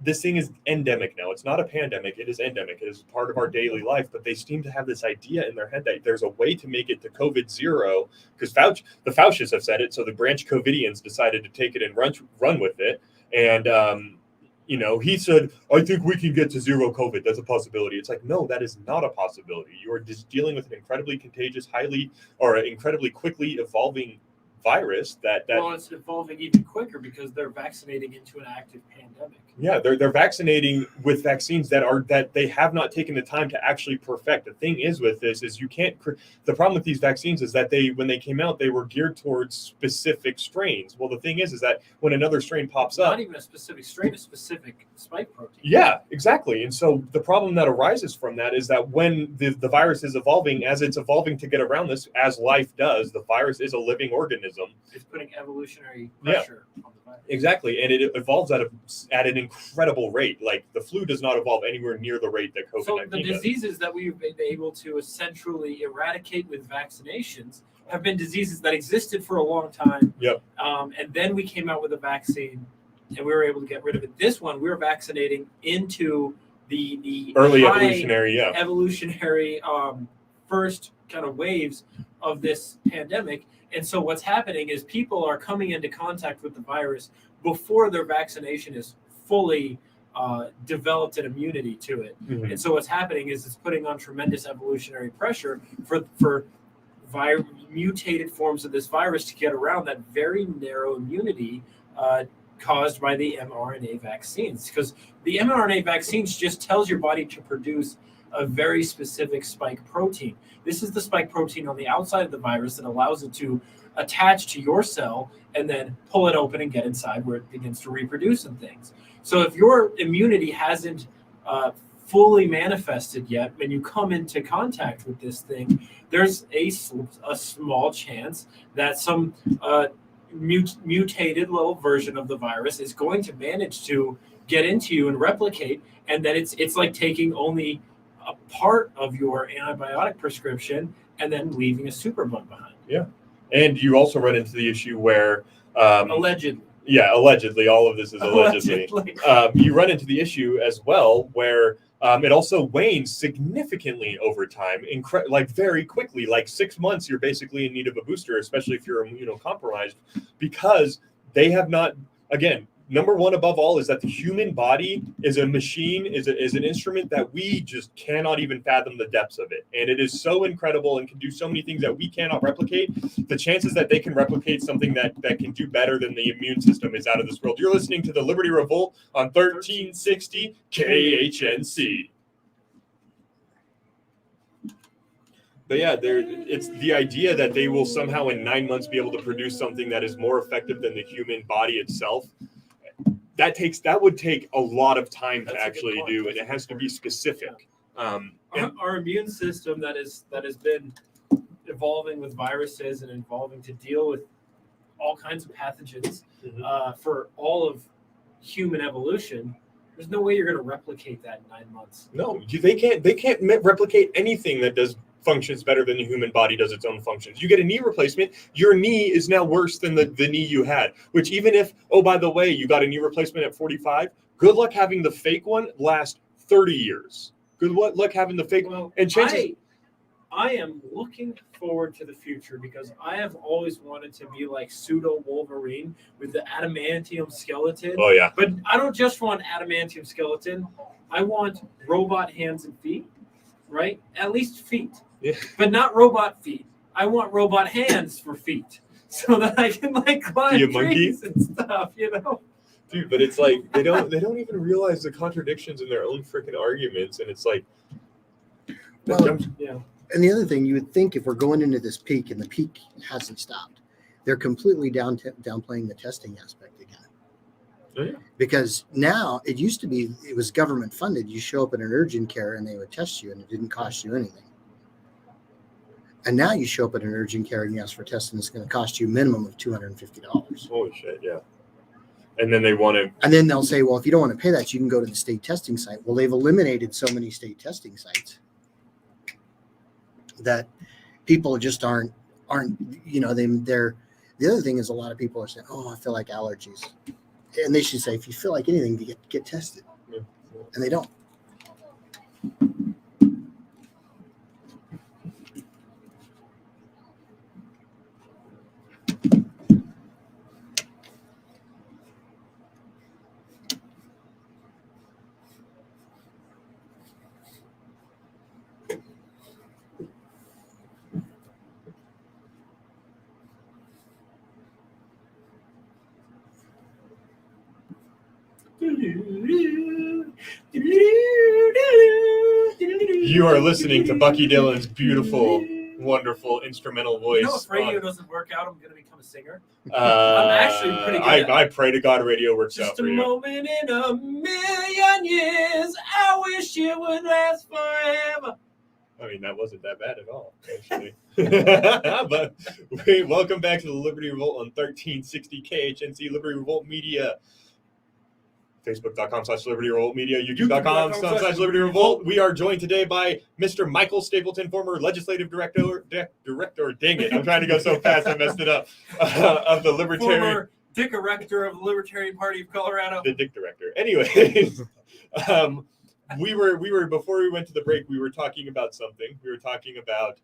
Speaker 1: This thing is endemic now. It's not a pandemic. It is endemic. It is part of our daily life. But they seem to have this idea in their head that there's a way to make it to COVID zero, because the Faucists have said it. So the branch COVIDians decided to take it and run with it. And he said, I think we can get to zero COVID. That's a possibility. It's like, no, that is not a possibility. You are just dealing with an incredibly contagious, incredibly quickly evolving virus that
Speaker 3: well, it's evolving even quicker because they're vaccinating into an active pandemic.
Speaker 1: yeah, they're vaccinating with vaccines that they have not taken the time to actually perfect. The thing is with this is you can't. The problem with these vaccines is that when they came out, they were geared towards specific strains. Well, the thing is that when another strain pops up,
Speaker 3: Not even a specific strain, a specific spike protein.
Speaker 1: yeah, exactly. And so the problem that arises from that is that when the virus is evolving, as it's evolving to get around this, as life does, the virus is a living organism.
Speaker 3: It's putting evolutionary pressure on the virus.
Speaker 1: Exactly, and it evolves at an incredible rate. Like the flu does not evolve anywhere near the rate that COVID-19
Speaker 3: So the
Speaker 1: does.
Speaker 3: diseases that we've been able to essentially eradicate with vaccinations have been diseases that existed for a long time.
Speaker 1: Yep.
Speaker 3: And then we came out with a vaccine, and we were able to get rid of it. This one, we're vaccinating into the
Speaker 1: Early
Speaker 3: high
Speaker 1: evolutionary,
Speaker 3: first kind of waves of this pandemic. And so what's happening is people are coming into contact with the virus before their vaccination is fully developed an immunity to it.
Speaker 1: Mhm.
Speaker 3: And so what's happening is it's putting on tremendous evolutionary pressure for mutated forms of this virus to get around that very narrow immunity caused by the mRNA vaccines. Because the mRNA vaccines just tells your body to produce a very specific spike protein. This is the spike protein on the outside of the virus that allows it to attach to your cell and then pull it open and get inside where it begins to reproduce and things. So if your immunity hasn't fully manifested yet, when you come into contact with this thing, there's a small chance that some mutated little version of the virus is going to manage to get into you and replicate, and then it's like taking only a part of your antibiotic prescription and then leaving a superbug behind.
Speaker 1: Yeah, and you also run into the issue where
Speaker 3: Allegedly.
Speaker 1: Yeah, allegedly. All of this is allegedly. You run into the issue as well where it also wanes significantly over time, like very quickly. Like 6 months, you're basically in need of a booster, especially if you're immunocompromised, because they have not. Again, number one above all is that the human body is a machine, is an instrument that we just cannot even fathom the depths of it, and it is so incredible and can do so many things that we cannot replicate. The chances that they can replicate something that can do better than the immune system is out of this world. You're listening to the Liberty Revolt on 1360 KHNC. But yeah, it's the idea that they will somehow in 9 months be able to produce something that is more effective than the human body itself. That would take a lot of time to actually do, and it has to be specific.
Speaker 3: Our immune system that has been evolving with viruses and evolving to deal with all kinds of pathogens for all of human evolution. There's no way you're going to replicate that in 9 months.
Speaker 1: No, they can't replicate anything that functions better than the human body does its own functions. You get a knee replacement, your knee is now worse than the knee you had, which even if, oh, by the way, you got a knee replacement at 45, good luck having the fake one last 30 years. Good luck having the fake one. And chances...
Speaker 3: I am looking forward to the future because I have always wanted to be like pseudo Wolverine with the adamantium skeleton.
Speaker 1: Oh, yeah.
Speaker 3: But I don't just want adamantium skeleton. I want robot hands and feet, right? At least feet.
Speaker 1: Yeah.
Speaker 3: But not robot feet. I want robot hands for feet so that I can like climb trees and stuff,
Speaker 1: Dude, but it's like they don't even realize the contradictions in their own freaking arguments, and it's like,
Speaker 2: well,
Speaker 3: yeah.
Speaker 2: And the other thing, you would think if we're going into this peak and the peak hasn't stopped, they're completely downplaying the testing aspect again.
Speaker 1: Oh, yeah.
Speaker 2: Because now it used to be it was government funded. You show up in an urgent care and they would test you, and it didn't cost you anything. And now you show up at an urgent care and you ask for testing, it's going to cost you a minimum of $250.
Speaker 1: Holy shit, yeah. And then they want to...
Speaker 2: And then they'll say, well, if you don't want to pay that, you can go to the state testing site. Well, they've eliminated so many state testing sites that people just aren't, they're, the other thing is a lot of people are saying, oh, I feel like allergies. And they should say, if you feel like anything, get tested.
Speaker 1: Yeah.
Speaker 2: And they don't.
Speaker 1: You are listening to Bucky Dillon's beautiful, wonderful instrumental voice.
Speaker 3: You know, if radio doesn't work out, I'm going to become a singer.
Speaker 1: I'm
Speaker 3: actually pretty good
Speaker 1: I pray to God radio works out
Speaker 3: Just
Speaker 1: for
Speaker 3: a
Speaker 1: you.
Speaker 3: moment in a million years, I wish it would last forever.
Speaker 1: I mean, that wasn't that bad at all, actually. But welcome back to the Liberty Revolt on 1360 KHNC Liberty Revolt Media. Facebook.com/Liberty Revolt Media, YouTube.com/Liberty Revolt. We are joined today by Mr. Michael Stapleton, former legislative director. Dang it, I'm trying to go so fast I messed it up. Of the Libertarian.
Speaker 3: Former Dick Director of the Libertarian Party of Colorado.
Speaker 1: The Dick Director. Anyways, we were before we went to the break, we were talking about something. We were talking about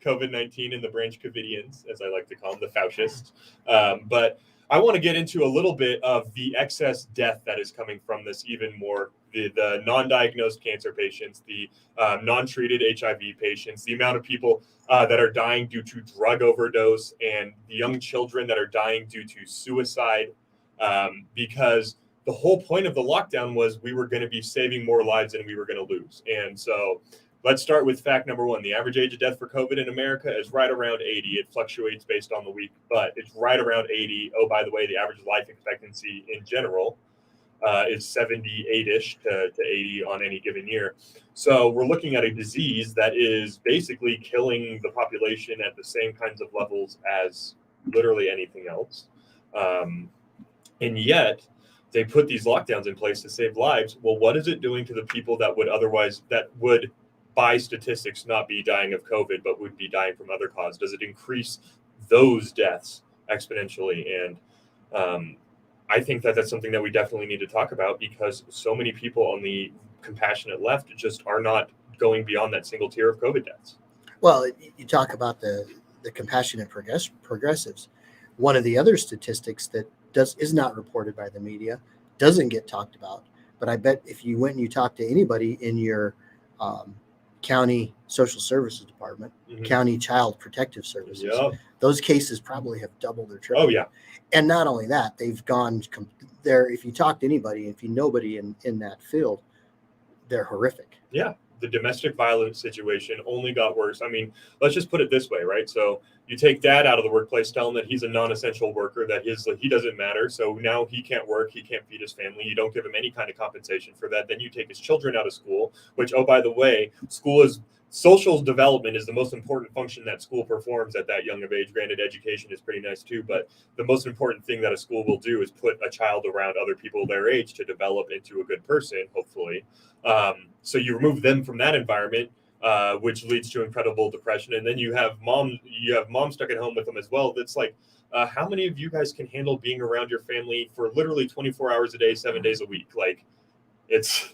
Speaker 1: COVID-19 and the Branch Covidians, as I like to call them, the fascists. But I want to get into a little bit of the excess death that is coming from this even more. The non-diagnosed cancer patients, the non-treated HIV patients, the amount of people that are dying due to drug overdose, and the young children that are dying due to suicide, because the whole point of the lockdown was we were going to be saving more lives than we were going to lose. And so let's start with fact number one. The average age of death for COVID in America is right around 80. It fluctuates based on the week, but it's right around 80. Oh, by the way, the average life expectancy in general is 78-ish to 80 on any given year. So we're looking at a disease that is basically killing the population at the same kinds of levels as literally anything else. And yet they put these lockdowns in place to save lives. Well, what is it doing to the people that would by statistics not be dying of COVID, but would be dying from other causes? Does it increase those deaths exponentially? And I think that that's something that we definitely need to talk about, because so many people on the compassionate left just are not going beyond that single tier of COVID deaths.
Speaker 2: Well, you talk about the compassionate progressives. One of the other statistics that is not reported by the media, doesn't get talked about, but I bet if you went and you talked to anybody in your county social services department, county child protective services, those cases probably have doubled or tripled.
Speaker 1: Oh yeah.
Speaker 2: And not only that, they've gone there. If you talk to anybody, if you know nobody in that field, they're horrific.
Speaker 1: Yeah. The domestic violence situation only got worse. I mean, let's just put it this way, right? So you take dad out of the workplace, tell him that he's a non-essential worker, that he doesn't matter. So now he can't work, he can't feed his family. You don't give him any kind of compensation for that. Then you take his children out of school, which, oh, by the way, social development is the most important function that school performs at that young of age. Granted, education is pretty nice too, but the most important thing that a school will do is put a child around other people their age to develop into a good person, hopefully. So you remove them from that environment, which leads to incredible depression. And then you have mom stuck at home with them as well. That's like, how many of you guys can handle being around your family for literally 24 hours a day, 7 days a week? Like, it's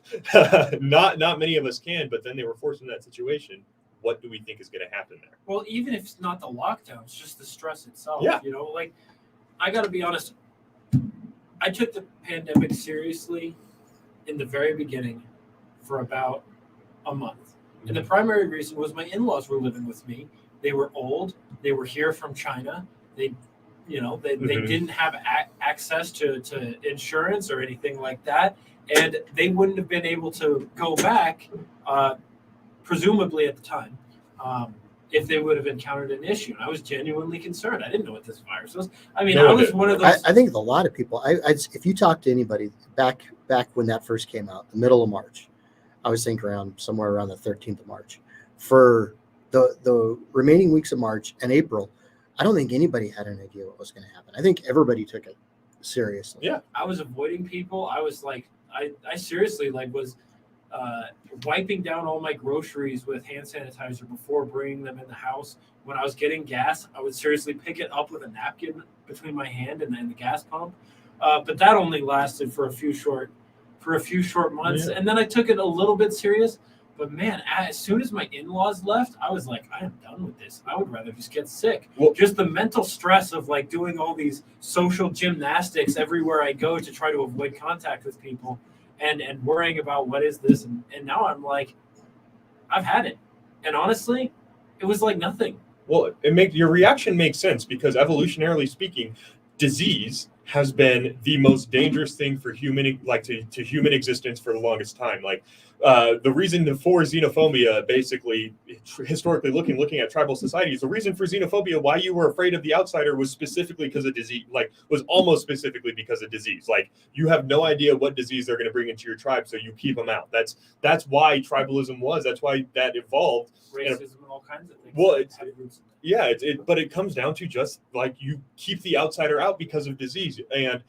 Speaker 1: not many of us can, but then they were forced in that situation. What do we think is going to happen there?
Speaker 3: Well, even if it's not the lockdown, it's just the stress itself.
Speaker 1: Yeah.
Speaker 3: You know, like, I got to be honest, I took the pandemic seriously in the very beginning for about a month. And the primary reason was my in-laws were living with me. They were old. They were here from China. They didn't have access to insurance or anything like that. And they wouldn't have been able to go back, presumably at the time, if they would have encountered an issue. And I was genuinely concerned. I didn't know what this virus was. I mean, I was one of those.
Speaker 2: I think a lot of people, if you talk to anybody back when that first came out, the middle of March, I was thinking somewhere around the 13th of March. For the remaining weeks of March and April, I don't think anybody had an idea what was going to happen. I think everybody took it seriously.
Speaker 1: Yeah.
Speaker 3: I was avoiding people. I was like, I seriously was wiping down all my groceries with hand sanitizer before bringing them in the house. When I was getting gas, I would seriously pick it up with a napkin between my hand and then the gas pump. But that only lasted for a few short months. Yeah. And then I took it a little bit serious. But man, as soon as my in-laws left, I was like, I am done with this. I would rather just get sick. Well, just the mental stress of like doing all these social gymnastics everywhere I go to try to avoid contact with people and worrying about what is this. And now I'm like, I've had it. And honestly, it was like nothing.
Speaker 1: Well, your reaction makes sense because evolutionarily speaking, disease has been the most dangerous thing for human, like to human existence for the longest time. Like the reason for xenophobia, basically historically looking at tribal societies, the reason for xenophobia, why you were afraid of the outsider, was specifically because of disease, like was almost specifically because of disease. Like you have no idea what disease they're going to bring into your tribe, so you keep them out. That's why tribalism was. That's why that evolved.
Speaker 3: Racism and all kinds of things.
Speaker 1: Well, but it comes down to just like you keep the outsider out because of disease. And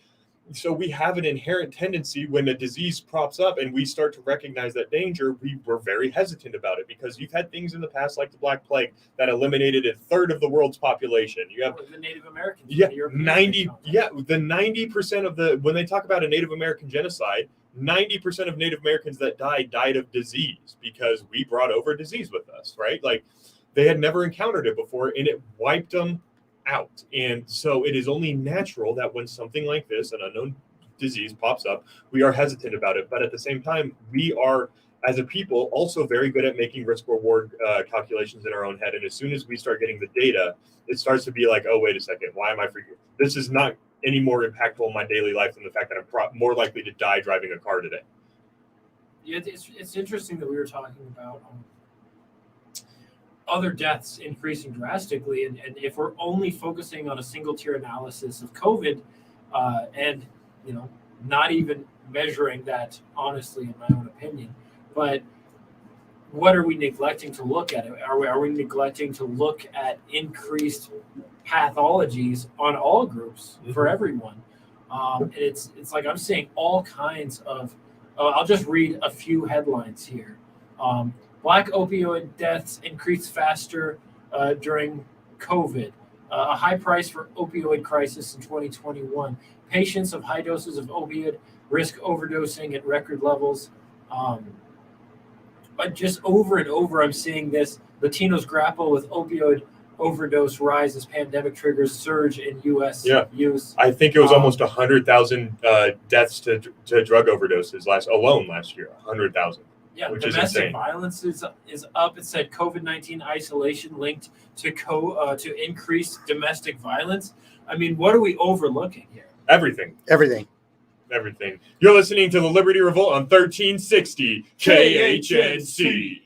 Speaker 1: so we have an inherent tendency when a disease props up and we start to recognize that danger, we're very hesitant about it, because you've had things in the past like the Black Plague that eliminated a third of the world's population. You have
Speaker 3: the Native Americans.
Speaker 1: the 90% of the, when they talk about a Native American genocide, 90% of Native Americans that died of disease, because we brought over disease with us, right? Like they had never encountered it before and it wiped them out. And so it is only natural that when something like this, an unknown disease, pops up, we are hesitant about it. But at the same time, we are, as a people, also very good at making risk reward calculations in our own head. And as soon as we start getting the data, it starts to be like, oh, wait a second, why am I freaking? This is not any more impactful in my daily life than the fact that I'm more likely to die driving a car today.
Speaker 3: Yeah, it's interesting that we were talking about other deaths increasing drastically, and if we're only focusing on a single tier analysis of COVID, and not even measuring that honestly, in my own opinion, but what are we neglecting to look at? Are we neglecting to look at increased pathologies on all groups for everyone? And it's like I'm seeing all kinds of. I'll just read a few headlines here. Black opioid deaths increased faster during COVID. A high price for opioid crisis in 2021. Patients of high doses of opioid risk overdosing at record levels. But just over and over, I'm seeing this. Latinos grapple with opioid overdose rise as pandemic triggers surge in U.S. use.
Speaker 1: I think it was almost 100,000 deaths to drug overdoses last year. 100,000.
Speaker 3: Yeah,
Speaker 1: which is
Speaker 3: domestic
Speaker 1: insane.
Speaker 3: violence is up. It said COVID-19 isolation linked to increased domestic violence. I mean, what are we overlooking here?
Speaker 1: Everything. You're listening to the Liberty Revolt on 1360 KHNC.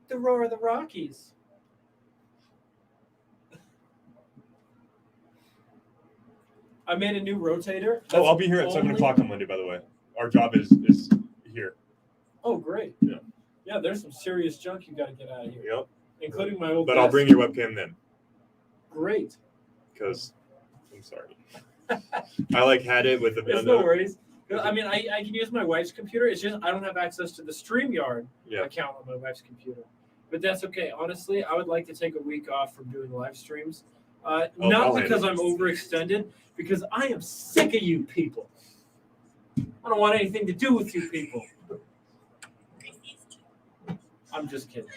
Speaker 3: The roar of the Rockies. I made a new rotator.
Speaker 1: Oh, I'll be here at 7 o'clock on Monday, by the way. Our job is here.
Speaker 3: Oh, great.
Speaker 1: Yeah.
Speaker 3: Yeah, there's some serious junk you got to get out of here.
Speaker 1: Yep.
Speaker 3: Including my old
Speaker 1: But
Speaker 3: desk.
Speaker 1: I'll bring your webcam then.
Speaker 3: Great.
Speaker 1: Because, I'm sorry. I had it with
Speaker 3: There's no worries. I mean, I can use my wife's computer. It's just I don't have access to the StreamYard account on my wife's computer. But that's okay. Honestly, I would like to take a week off from doing live streams. Not because I'm overextended, because I am sick of you people. I don't want anything to do with you people. I'm just kidding.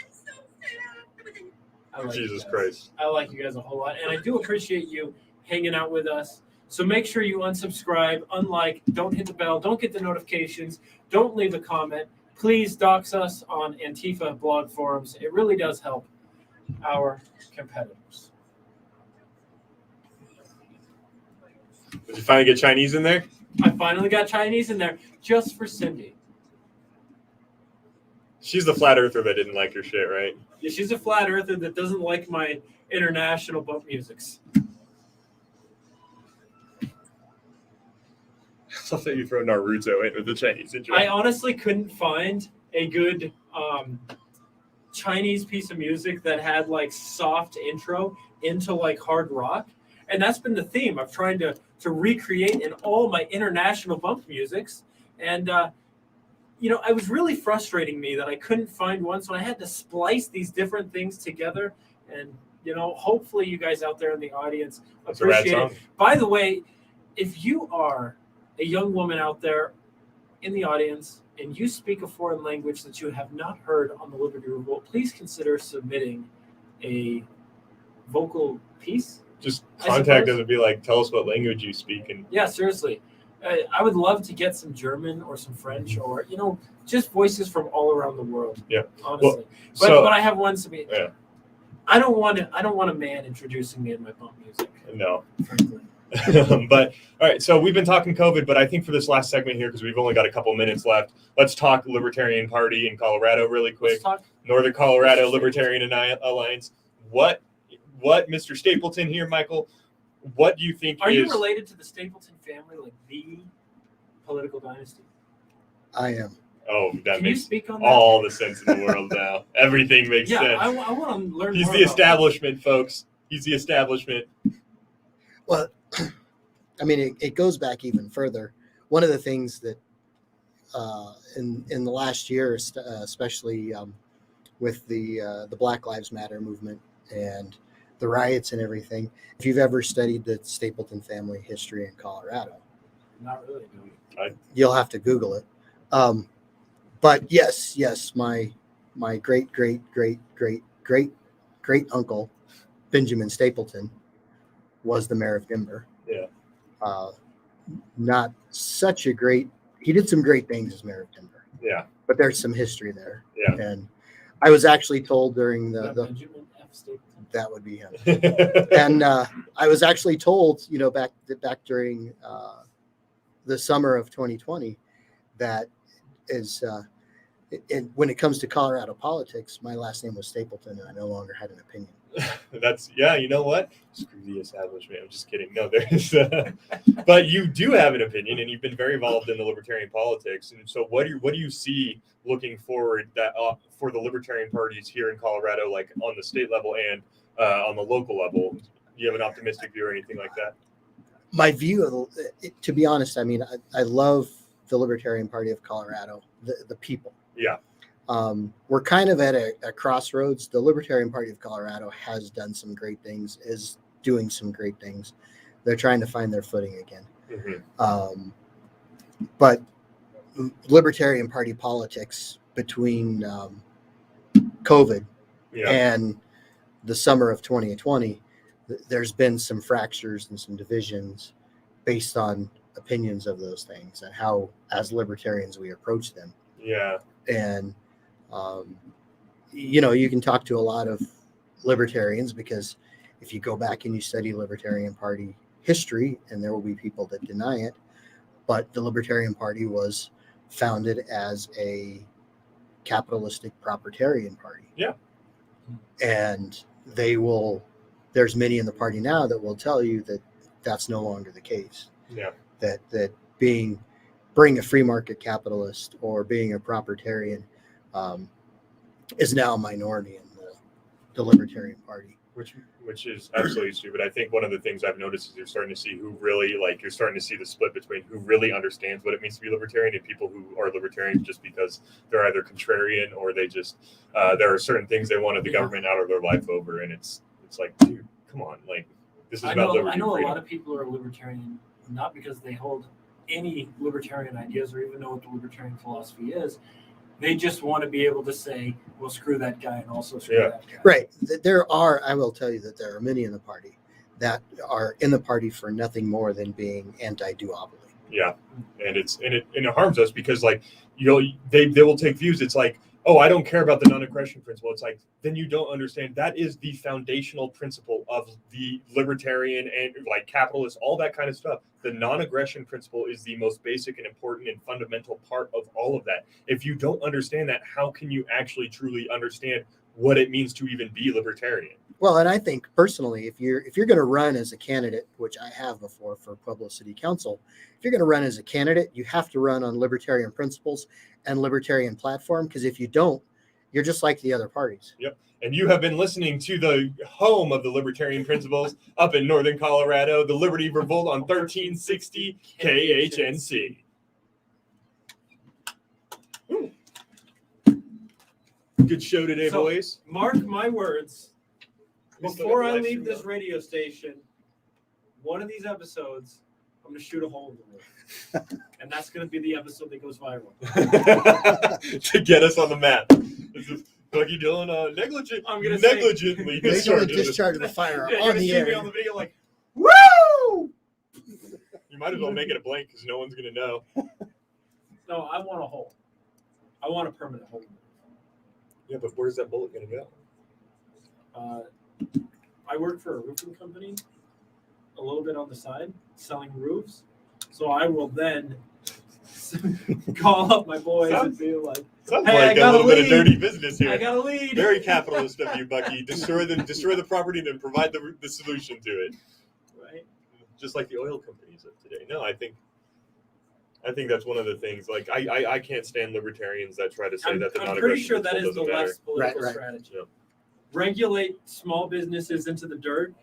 Speaker 1: Jesus Christ.
Speaker 3: I like you guys a whole lot, and I do appreciate you hanging out with us. So make sure you unsubscribe, unlike, don't hit the bell, don't get the notifications, don't leave a comment. Please dox us on Antifa blog forums. It really does help our competitors.
Speaker 1: Did you finally get Chinese in there?
Speaker 3: I finally got Chinese in there just for Cindy.
Speaker 1: She's the flat earther that didn't like your shit, right?
Speaker 3: Yeah, she's a flat earther that doesn't like my international bump musics.
Speaker 1: I love that you throw Naruto in with the Chinese intro.
Speaker 3: I honestly couldn't find a good Chinese piece of music that had soft intro into hard rock. And that's been the theme of trying to recreate in all my international bump musics. And, it was really frustrating me that I couldn't find one. So I had to splice these different things together. And, hopefully you guys out there in the audience appreciate it. By the way, if you are a young woman out there in the audience and you speak a foreign language that you have not heard on the Liberty Revolt, please consider submitting a vocal piece.
Speaker 1: Just contact us and be like, tell us what language you speak. And
Speaker 3: yeah, seriously. I would love to get some German or some French or, just voices from all around the world.
Speaker 1: Yeah.
Speaker 3: Honestly.
Speaker 1: Well,
Speaker 3: but I have one to be.
Speaker 1: Yeah.
Speaker 3: I don't want a man introducing me in my bump music.
Speaker 1: No.
Speaker 3: Frankly.
Speaker 1: But all right, so we've been talking COVID, but I think for this last segment here, because we've only got a couple minutes left, let's talk Libertarian Party in Colorado really quick.
Speaker 3: Let's talk.
Speaker 1: Northern Colorado Libertarian Alliance. What Mr. Stapleton here, Michael? What do you think
Speaker 3: Are you related to the Stapleton family, like the political dynasty?
Speaker 2: I am.
Speaker 1: Oh, that
Speaker 3: Can you
Speaker 1: makes
Speaker 3: speak on that?
Speaker 1: all the sense in the world now. Everything makes
Speaker 3: Yeah,
Speaker 1: sense.
Speaker 3: I want to learn
Speaker 1: He's
Speaker 3: more
Speaker 1: the
Speaker 3: about
Speaker 1: establishment, folks. He's the establishment.
Speaker 2: Well, I mean, it goes back even further. One of the things that in the last year, especially with the Black Lives Matter movement and the riots and everything, if you've ever studied the Stapleton family history in Colorado,
Speaker 3: Not really. No.
Speaker 2: you'll have to Google it. But yes, my great uncle Benjamin Stapleton was the mayor of Denver.
Speaker 1: Yeah.
Speaker 2: Not such a great. He did some great things as mayor of Denver.
Speaker 1: Yeah.
Speaker 2: But there's some history there.
Speaker 1: Yeah.
Speaker 2: And I was actually told during the
Speaker 3: Benjamin F. Stapleton.
Speaker 2: that would be him. And I was actually told, back during the summer of 2020, that is when it comes to Colorado politics, my last name was Stapleton, and I no longer had an opinion.
Speaker 1: You know what? Screw the establishment. I'm just kidding. No, there's but you do have an opinion, and you've been very involved in the libertarian politics. And so what do you see looking forward that for the libertarian parties here in Colorado, like on the state level and on the local level? Do you have an optimistic view or anything like that?
Speaker 2: My view to be honest, I mean, I love the Libertarian Party of Colorado, the people.
Speaker 1: Yeah.
Speaker 2: We're kind of at a crossroads. The Libertarian Party of Colorado has done some great things, is doing some great things. They're trying to find their footing again.
Speaker 1: Mm-hmm.
Speaker 2: But Libertarian Party politics between COVID and the summer of 2020, there's been some fractures and some divisions based on opinions of those things and how, as libertarians, we approach them.
Speaker 1: Yeah.
Speaker 2: And you can talk to a lot of libertarians, because if you go back and you study Libertarian Party history, and there will be people that deny it, but the Libertarian Party was founded as a capitalistic proprietarian party.
Speaker 1: Yeah.
Speaker 2: And there's many in the party now that will tell you that that's no longer the case.
Speaker 1: Yeah.
Speaker 2: That being a free market capitalist or being a proprietarian is now a minority in the Libertarian Party.
Speaker 1: Which is absolutely stupid. I think one of the things I've noticed is you're starting to see you're starting to see the split between who really understands what it means to be libertarian and people who are libertarian just because they're either contrarian or they just there are certain things they wanted the government out of their life over, and it's like, dude, come on, like this is about liberty.
Speaker 3: I know
Speaker 1: freedom.
Speaker 3: a lot of people are libertarian not because they hold any libertarian ideas or even know what the libertarian philosophy is. They just want to be able to say, well, screw that guy and also screw that guy.
Speaker 2: Right. I will tell you that there are many in the party that are in the party for nothing more than being anti-duopoly.
Speaker 1: Yeah. And it harms us because they will take views. It's like, oh, I don't care about the non-aggression principle. It's like, then you don't understand. That is the foundational principle of the libertarian and like capitalist, all that kind of stuff. The non-aggression principle is the most basic and important and fundamental part of all of that. If you don't understand that, how can you actually truly understand what it means to even be libertarian?
Speaker 2: Well, and I think personally, if you're going to run as a candidate, which I have before for Pueblo City Council, if you're going to run as a candidate, you have to run on libertarian principles and libertarian platform, because if you don't, you're just like the other parties.
Speaker 1: Yep. And you have been listening to the home of the libertarian principles up in Northern Colorado, the Liberty Revolt on 1360 KHNC. Ooh. Good show today, boys.
Speaker 3: Mark my words. Before I leave this radio station, one of these episodes, I'm going to shoot a hole in the roof. And that's going to be the episode that goes viral.
Speaker 1: To get us on the map. This is Dougie Dillon negligently
Speaker 2: discharged the fire on the air.
Speaker 1: Me on the video like, woo! You might as well make it a blank because no one's going to know.
Speaker 3: No, I want a hole. I want a permanent hole.
Speaker 1: Yeah, but where's that bullet going to go?
Speaker 3: I work for a roofing company, a little bit on the side, selling roofs. So I will then call up my boys and be like,
Speaker 1: Sounds
Speaker 3: Hey, I
Speaker 1: like a
Speaker 3: got a
Speaker 1: little bit of
Speaker 3: lead.
Speaker 1: dirty business here.
Speaker 3: I got a lead.
Speaker 1: Very capitalist of you, Bucky. Destroy the property and then provide the solution to it.
Speaker 3: Right.
Speaker 1: Just like the oil companies of today. No, I think that's one of the things. Like I can't stand libertarians that try to say that the
Speaker 3: I'm
Speaker 1: non-aggression
Speaker 3: pretty sure that
Speaker 1: principle
Speaker 3: is the
Speaker 1: doesn't matter.
Speaker 3: left's political
Speaker 2: Right.
Speaker 3: strategy.
Speaker 1: Yeah.
Speaker 3: Regulate small businesses into the dirt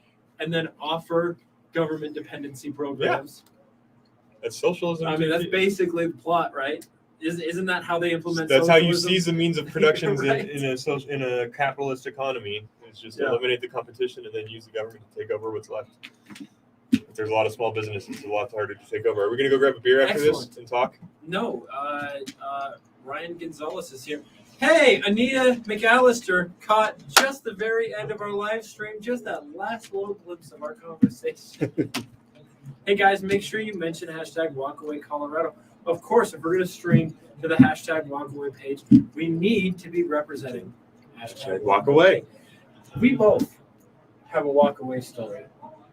Speaker 3: and then offer government dependency programs.
Speaker 1: That's socialism.
Speaker 3: I mean, that's basically the plot, right? Isn't that how they implement
Speaker 1: That's how you
Speaker 3: socialism?
Speaker 1: seize the means of production
Speaker 3: Right.
Speaker 1: in a capitalist economy. It's just eliminate the competition and then use the government to take over what's left. If there's a lot of small businesses, it's a lot harder to take over. Are we going to go grab a beer after
Speaker 3: Excellent.
Speaker 1: this and talk?
Speaker 3: No, Ryan Gonzalez is here. Hey, Anita McAllister caught just the very end of our live stream, just that last little glimpse of our conversation. Hey guys, make sure you mention hashtag WalkAwayColorado. Of course, if we're going to stream to the hashtag WalkAway page, we need to be representing hashtag
Speaker 1: Walk away.
Speaker 3: We both have a walkaway story.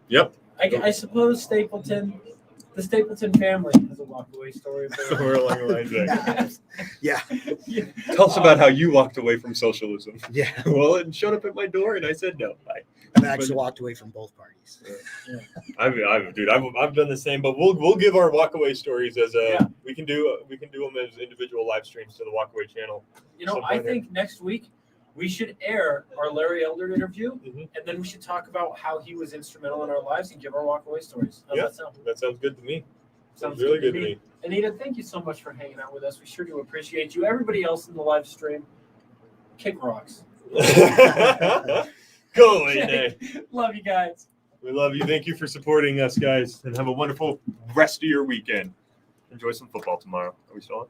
Speaker 1: Yep.
Speaker 3: I suppose the Stapleton family has a walkaway story.
Speaker 1: Somewhere along the lines there.
Speaker 2: Yeah.
Speaker 1: Tell us about how you walked away from socialism.
Speaker 2: Yeah.
Speaker 1: Well, it showed up at my door, and I said no. Bye.
Speaker 2: I've actually walked away from both parties.
Speaker 1: I've done the same, but we'll give our walkaway stories as we can do them as individual live streams to the walkaway channel.
Speaker 3: You know,
Speaker 1: Sometime
Speaker 3: I think next week we should air our Larry Elder interview,
Speaker 1: Mhm.
Speaker 3: and then we should talk about how he was instrumental in our lives and give our walkaway stories. How's that sound?
Speaker 1: That sounds good to me.
Speaker 3: Sounds
Speaker 1: really good to me.
Speaker 3: Anita, thank you so much for hanging out with us. We sure do appreciate you. Everybody else in the live stream, kick rocks.
Speaker 1: Go away, Nate.
Speaker 3: Love you guys.
Speaker 1: We love you. Thank you for supporting us, guys, and have a wonderful rest of your weekend. Enjoy some football tomorrow. Are we still on?